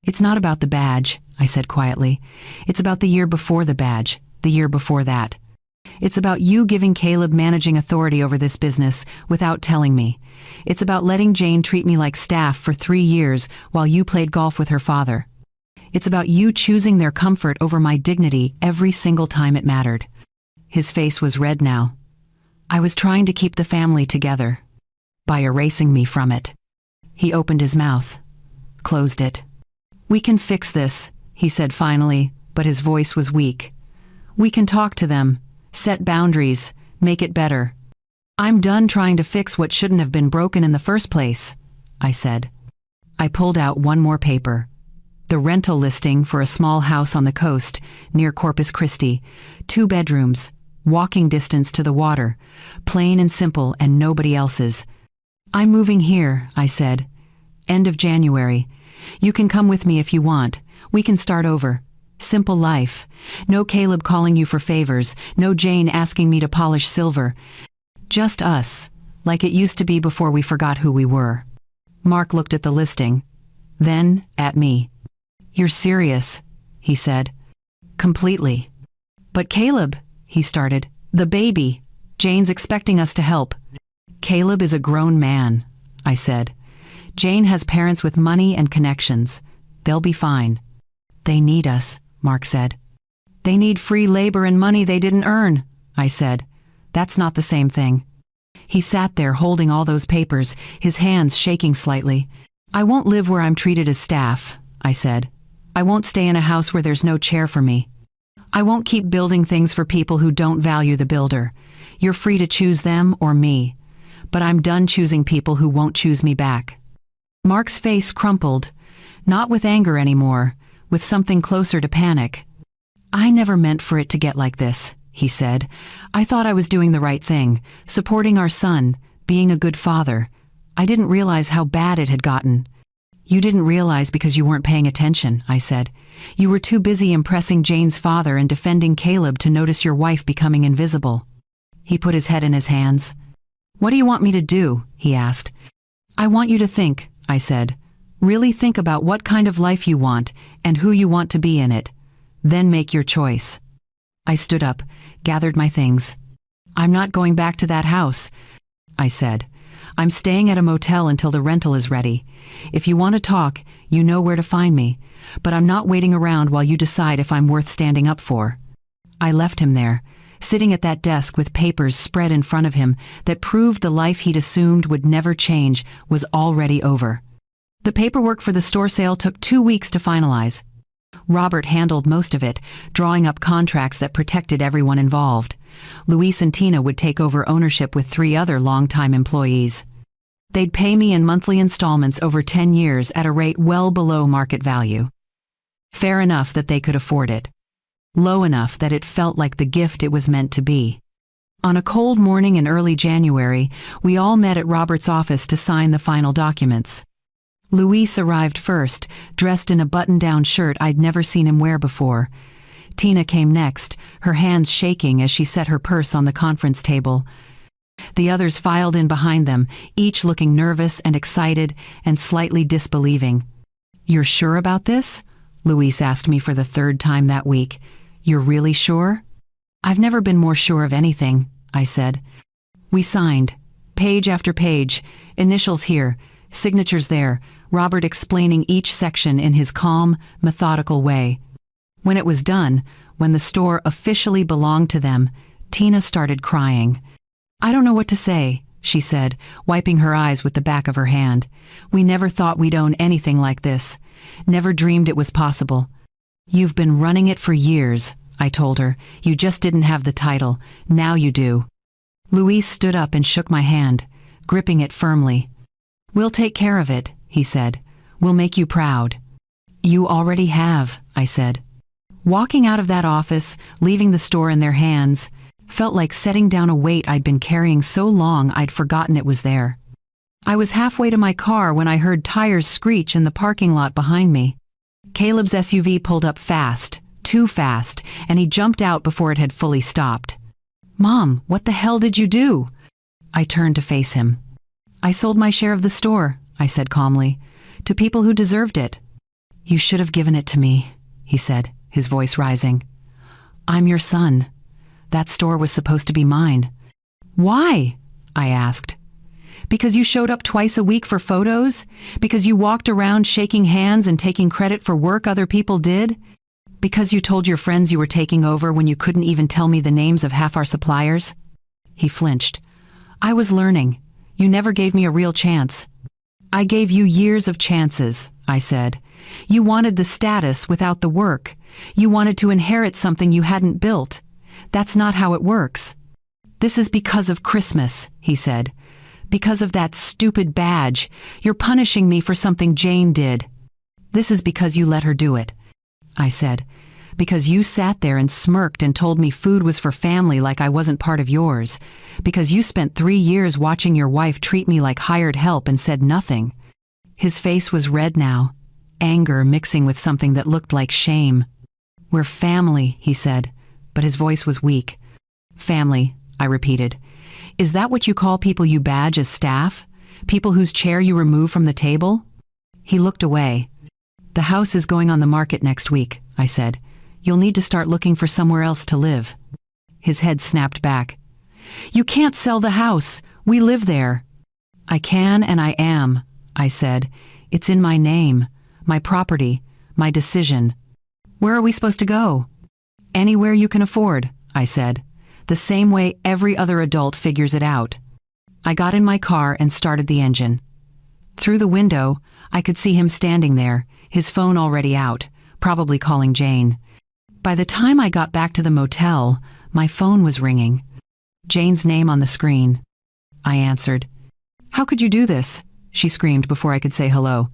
It's not about the badge, I said quietly. It's about the year before the badge, the year before that. It's about you giving Caleb managing authority over this business without telling me. It's about letting Jane treat me like staff for 3 years while you played golf with her father. It's about you choosing their comfort over my dignity every single time it mattered. His face was red now. I was trying to keep the family together by erasing me from it. He opened his mouth, closed it. We can fix this, he said finally, but his voice was weak. We can talk to them, set boundaries, make it better. I'm done trying to fix what shouldn't have been broken in the first place, I said. I pulled out one more paper. The rental listing for a small house on the coast near Corpus Christi, 2 bedrooms, walking distance to the water, plain and simple and nobody else's. I'm moving here, I said. End of January. You can come with me if you want. We can start over. Simple life. No Caleb calling you for favors, no Jane asking me to polish silver. Just us, like it used to be before we forgot who we were. Mark looked at the listing, then at me. You're serious, he said. Completely. But Caleb, he started, the baby. Jane's expecting us to help. Caleb is a grown man, I said. Jane has parents with money and connections. They'll be fine. They need us, Mark said. They need free labor and money they didn't earn, I said. That's not the same thing. He sat there holding all those papers, his hands shaking slightly. I won't live where I'm treated as staff, I said. I won't stay in a house where there's no chair for me. I won't keep building things for people who don't value the builder. You're free to choose them or me. But I'm done choosing people who won't choose me back. Mark's face crumpled, not with anger anymore, with something closer to panic. I never meant for it to get like this, he said. I thought I was doing the right thing, supporting our son, being a good father. I didn't realize how bad it had gotten. You didn't realize because you weren't paying attention, I said. You were too busy impressing Jane's father and defending Caleb to notice your wife becoming invisible. He put his head in his hands. What do you want me to do? He asked. I want you to think, I said. Really think about what kind of life you want and who you want to be in it. Then make your choice. I stood up, gathered my things. I'm not going back to that house, I said. I'm staying at a motel until the rental is ready. If you want to talk, you know where to find me, but I'm not waiting around while you decide if I'm worth standing up for. I left him there, sitting at that desk with papers spread in front of him that proved the life he'd assumed would never change was already over. The paperwork for the store sale took 2 weeks to finalize. Robert handled most of it, drawing up contracts that protected everyone involved. Luis and Tina would take over ownership with 3 other longtime employees. They'd pay me in monthly installments over 10 years at a rate well below market value. Fair enough that they could afford it. Low enough that it felt like the gift it was meant to be. On a cold morning in early January, we all met at Robert's office to sign the final documents. Luis arrived first, dressed in a button-down shirt I'd never seen him wear before. Tina came next, her hands shaking as she set her purse on the conference table. The others filed in behind them, each looking nervous and excited and slightly disbelieving. You're sure about this? Luis asked me for the 3rd time that week. You're really sure? I've never been more sure of anything, I said. We signed. Page after page, initials here, signatures there, Robert explaining each section in his calm, methodical way. When it was done, when the store officially belonged to them, Tina started crying. I don't know what to say, she said, wiping her eyes with the back of her hand. We never thought we'd own anything like this. Never dreamed it was possible. You've been running it for years, I told her. You just didn't have the title. Now you do. Luis stood up and shook my hand, gripping it firmly. We'll take care of it, he said. We'll make you proud. You already have, I said. Walking out of that office, leaving the store in their hands, felt like setting down a weight I'd been carrying so long I'd forgotten it was there. I was halfway to my car when I heard tires screech in the parking lot behind me. Caleb's SUV pulled up fast, too fast, and he jumped out before it had fully stopped. "Mom, what the hell did you do?" I turned to face him. "I sold my share of the store," I said calmly, "to people who deserved it." "You should have given it to me," he said, his voice rising. "I'm your son. That store was supposed to be mine." "Why?" I asked. "Because you showed up twice a week for photos? Because you walked around shaking hands and taking credit for work other people did? Because you told your friends you were taking over when you couldn't even tell me the names of half our suppliers?" He flinched. "I was learning. You never gave me a real chance." "I gave you years of chances," I said. "You wanted the status without the work. You wanted to inherit something you hadn't built. That's not how it works." "This is because of Christmas," he said. "Because of that stupid badge. You're punishing me for something Jane did." "This is because you let her do it," I said. "Because you sat there and smirked and told me food was for family like I wasn't part of yours. Because you spent 3 years watching your wife treat me like hired help and said nothing." His face was red now, anger mixing with something that looked like shame. "We're family," he said, but his voice was weak. "Family," I repeated. "Is that what you call people you badge as staff? People whose chair you remove from the table?" He looked away. "The house is going on the market next week," I said. "You'll need to start looking for somewhere else to live." His head snapped back. "You can't sell the house. We live there." "I can and I am," I said. "It's in my name, my property, my decision." "Where are we supposed to go?" "Anywhere you can afford," I said. "The same way every other adult figures it out." I got in my car and started the engine. Through the window, I could see him standing there, his phone already out, probably calling Jane. By the time I got back to the motel, my phone was ringing. Jane's name on the screen. I answered. "How could you do this?" she screamed before I could say hello.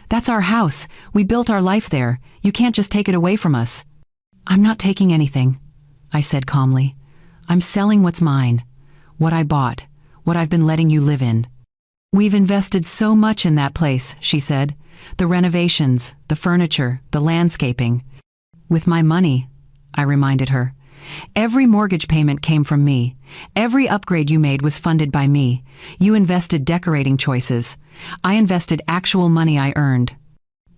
"That's our house. We built our life there. You can't just take it away from us." "I'm not taking anything," I said calmly. "I'm selling what's mine, what I bought, what I've been letting you live in." "We've invested so much in that place," she said. "The renovations, the furniture, the landscaping." "With my money," I reminded her. "Every mortgage payment came from me. Every upgrade you made was funded by me. You invested decorating choices. I invested actual money I earned."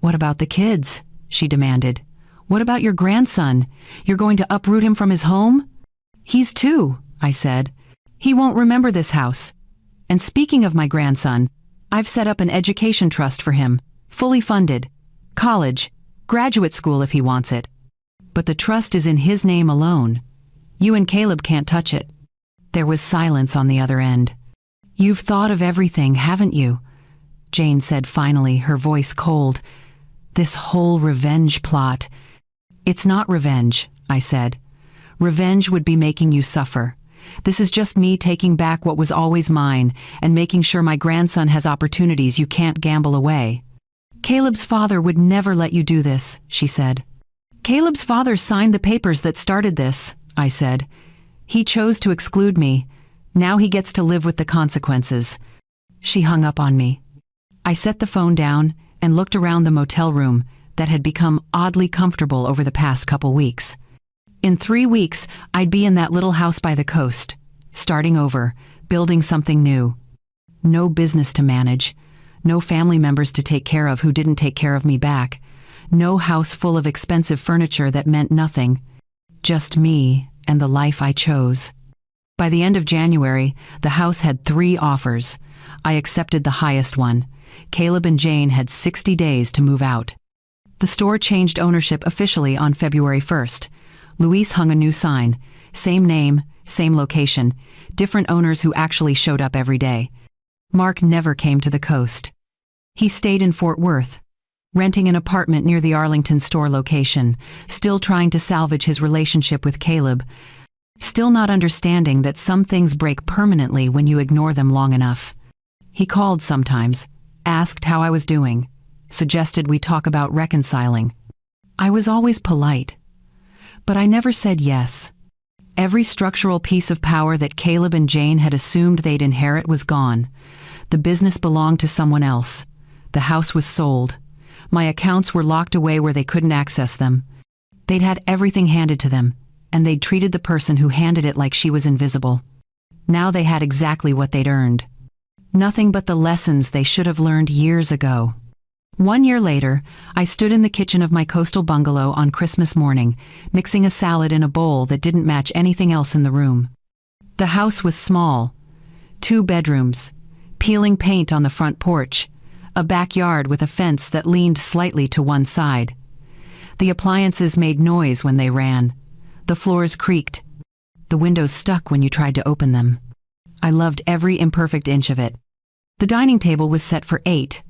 "What about the kids?" she demanded. "What about your grandson? You're going to uproot him from his home?" "He's 2, I said. "He won't remember this house. And speaking of my grandson, I've set up an education trust for him, fully funded. College, graduate school if he wants it. But the trust is in his name alone. You and Caleb can't touch it." There was silence on the other end. "You've thought of everything, haven't you?" Jane said finally, her voice cold. "This whole revenge plot." "It's not revenge," I said. "Revenge would be making you suffer. This is just me taking back what was always mine and making sure my grandson has opportunities you can't gamble away." "Caleb's father would never let you do this," she said. "Caleb's father signed the papers that started this," I said. "He chose to exclude me. Now he gets to live with the consequences." She hung up on me. I set the phone down and looked around the motel room that had become oddly comfortable over the past couple weeks. In 3 weeks, I'd be in that little house by the coast, starting over, building something new. No business to manage, no family members to take care of who didn't take care of me back, no house full of expensive furniture that meant nothing, just me and the life I chose. By the end of January, the house had 3 offers. I accepted the highest one. Caleb and Jane had 60 days to move out. The store changed ownership officially on February 1st. Luis hung a new sign, same name, same location, different owners who actually showed up every day. Mark never came to the coast. He stayed in Fort Worth, renting an apartment near the Arlington store location, still trying to salvage his relationship with Caleb, still not understanding that some things break permanently when you ignore them long enough. He called sometimes, asked how I was doing, suggested we talk about reconciling. I was always polite, but I never said yes. Every structural piece of power that Caleb and Jane had assumed they'd inherit was gone. The business belonged to someone else. The house was sold. My accounts were locked away where they couldn't access them. They'd had everything handed to them, and they'd treated the person who handed it like she was invisible. Now they had exactly what they'd earned. Nothing but the lessons they should have learned years ago. 1 year later, I stood in the kitchen of my coastal bungalow on Christmas morning, mixing a salad in a bowl that didn't match anything else in the room. The house was small. 2 bedrooms, peeling paint on the front porch, a backyard with a fence that leaned slightly to one side. The appliances made noise when they ran. The floors creaked. The windows stuck when you tried to open them. I loved every imperfect inch of it. The dining table was set for 8,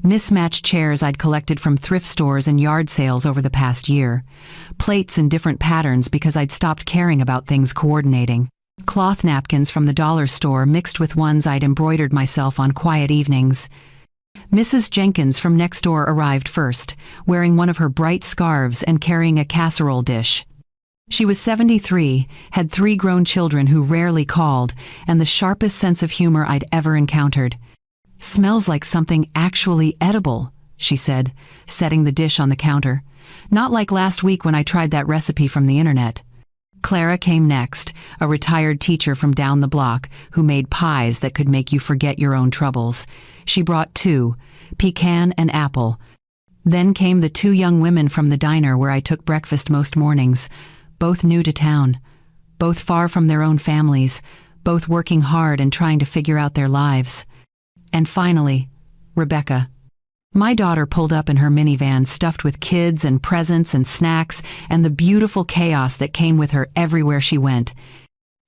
mismatched chairs I'd collected from thrift stores and yard sales over the past year, plates in different patterns because I'd stopped caring about things coordinating, cloth napkins from the dollar store mixed with ones I'd embroidered myself on quiet evenings. Mrs. Jenkins from next door arrived first, wearing one of her bright scarves and carrying a casserole dish. She was 73, had 3 grown children who rarely called, and the sharpest sense of humor I'd ever encountered. "Smells like something actually edible," she said, setting the dish on the counter. "Not like last week when I tried that recipe from the internet." Clara came next, a retired teacher from down the block who made pies that could make you forget your own troubles. She brought 2, pecan and apple. Then came the 2 young women from the diner where I took breakfast most mornings, both new to town, both far from their own families, both working hard and trying to figure out their lives. And finally, Rebecca. My daughter pulled up in her minivan stuffed with kids and presents and snacks and the beautiful chaos that came with her everywhere she went.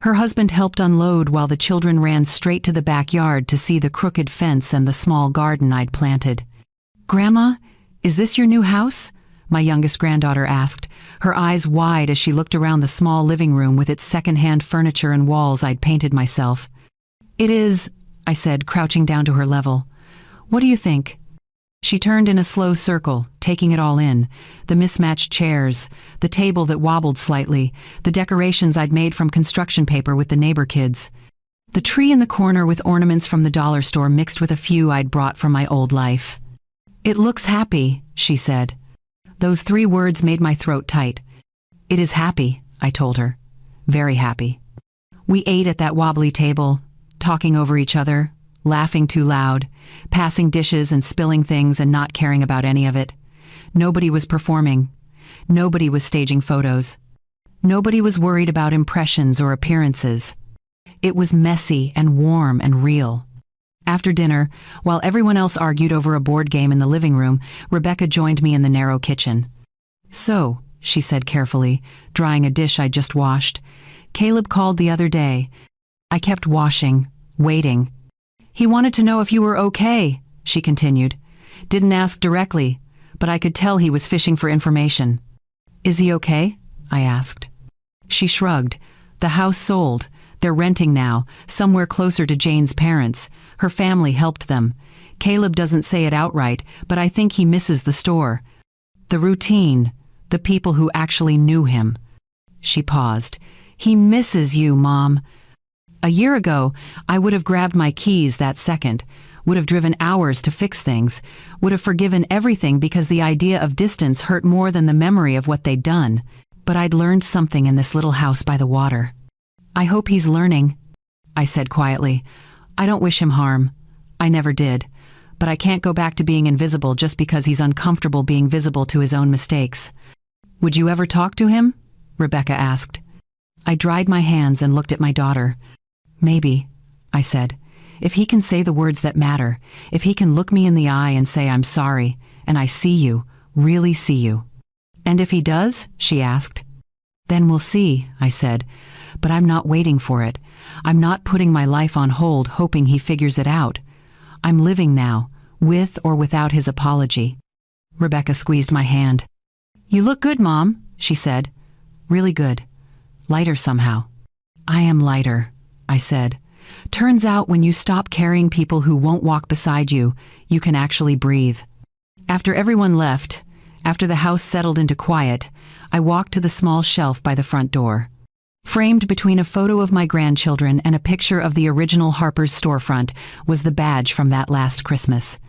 Her husband helped unload while the children ran straight to the backyard to see the crooked fence and the small garden I'd planted. "Grandma, is this your new house?" my youngest granddaughter asked, her eyes wide as she looked around the small living room with its second-hand furniture and walls I'd painted myself. "It is," I said, crouching down to her level. "What do you think?" She turned in a slow circle, taking it all in, the mismatched chairs, the table that wobbled slightly, the decorations I'd made from construction paper with the neighbor kids, the tree in the corner with ornaments from the dollar store mixed with a few I'd brought from my old life. "It looks happy," she said. Those 3 words made my throat tight. "It is happy," I told her. "Very happy." We ate at that wobbly table, talking over each other, laughing too loud, passing dishes and spilling things and not caring about any of it. Nobody was performing. Nobody was staging photos. Nobody was worried about impressions or appearances. It was messy and warm and real. After dinner, while everyone else argued over a board game in the living room, Rebecca joined me in the narrow kitchen. "So," she said carefully, drying a dish I'd just washed, "Caleb called the other day. I kept washing, waiting. He wanted to know if you were okay," she continued. "Didn't ask directly, but I could tell he was fishing for information." "Is he okay?" I asked. She shrugged. "The house sold. They're renting now, somewhere closer to Jane's parents. Her family helped them. Caleb doesn't say it outright, but I think he misses the store. The routine, the people who actually knew him." She paused. "He misses you, Mom." A year ago, I would have grabbed my keys that second, would have driven hours to fix things, would have forgiven everything because the idea of distance hurt more than the memory of what they'd done. But I'd learned something in this little house by the water. "I hope he's learning," I said quietly. "I don't wish him harm. I never did. But I can't go back to being invisible just because he's uncomfortable being visible to his own mistakes." "Would you ever talk to him?" Rebecca asked. I dried my hands and looked at my daughter. "Maybe," I said. "If he can say the words that matter, if he can look me in the eye and say I'm sorry, and I see you, really see you." "And if he does?" she asked. "Then we'll see," I said. "But I'm not waiting for it. I'm not putting my life on hold hoping he figures it out. I'm living now, with or without his apology." Rebecca squeezed my hand. "You look good, Mom," she said. "Really good. Lighter somehow." "I am lighter," I said. "Turns out when you stop carrying people who won't walk beside you, you can actually breathe." After everyone left, after the house settled into quiet, I walked to the small shelf by the front door. Framed between a photo of my grandchildren and a picture of the original Harper's storefront was the badge from that last Christmas.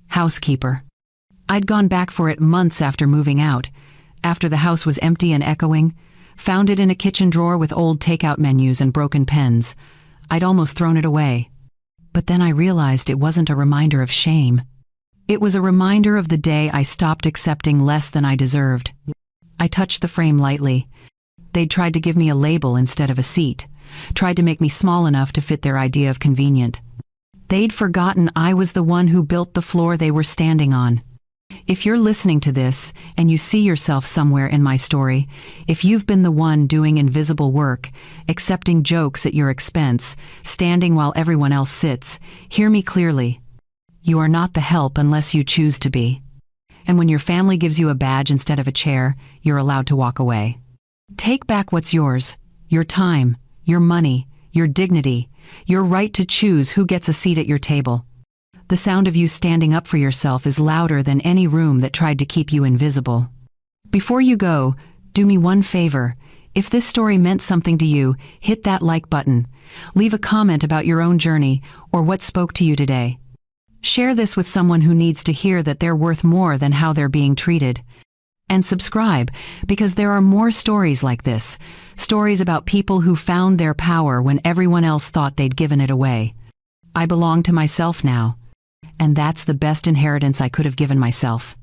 Housekeeper. I'd gone back for it months after moving out, after the house was empty and echoing, Found it in a kitchen drawer with old takeout menus and broken pens. I'd almost thrown it away. But then I realized it wasn't a reminder of shame. It was a reminder of the day I stopped accepting less than I deserved. I touched the frame lightly. They'd tried to give me a label instead of a seat, tried to make me small enough to fit their idea of convenient. They'd forgotten I was the one who built the floor they were standing on. If you're listening to this and you see yourself somewhere in my story, if you've been the one doing invisible work, accepting jokes at your expense, standing while everyone else sits, hear me clearly. You are not the help unless you choose to be. And when your family gives you a badge instead of a chair, you're allowed to walk away. Take back what's yours: your time, your money, your dignity, your right to choose who gets a seat at your table. The sound of you standing up for yourself is louder than any room that tried to keep you invisible. Before you go, do me one favor. If this story meant something to you, hit that like button. Leave a comment about your own journey or what spoke to you today. Share this with someone who needs to hear that they're worth more than how they're being treated. And subscribe, because there are more stories like this. Stories about people who found their power when everyone else thought they'd given it away. I belong to myself now. And that's the best inheritance I could have given myself.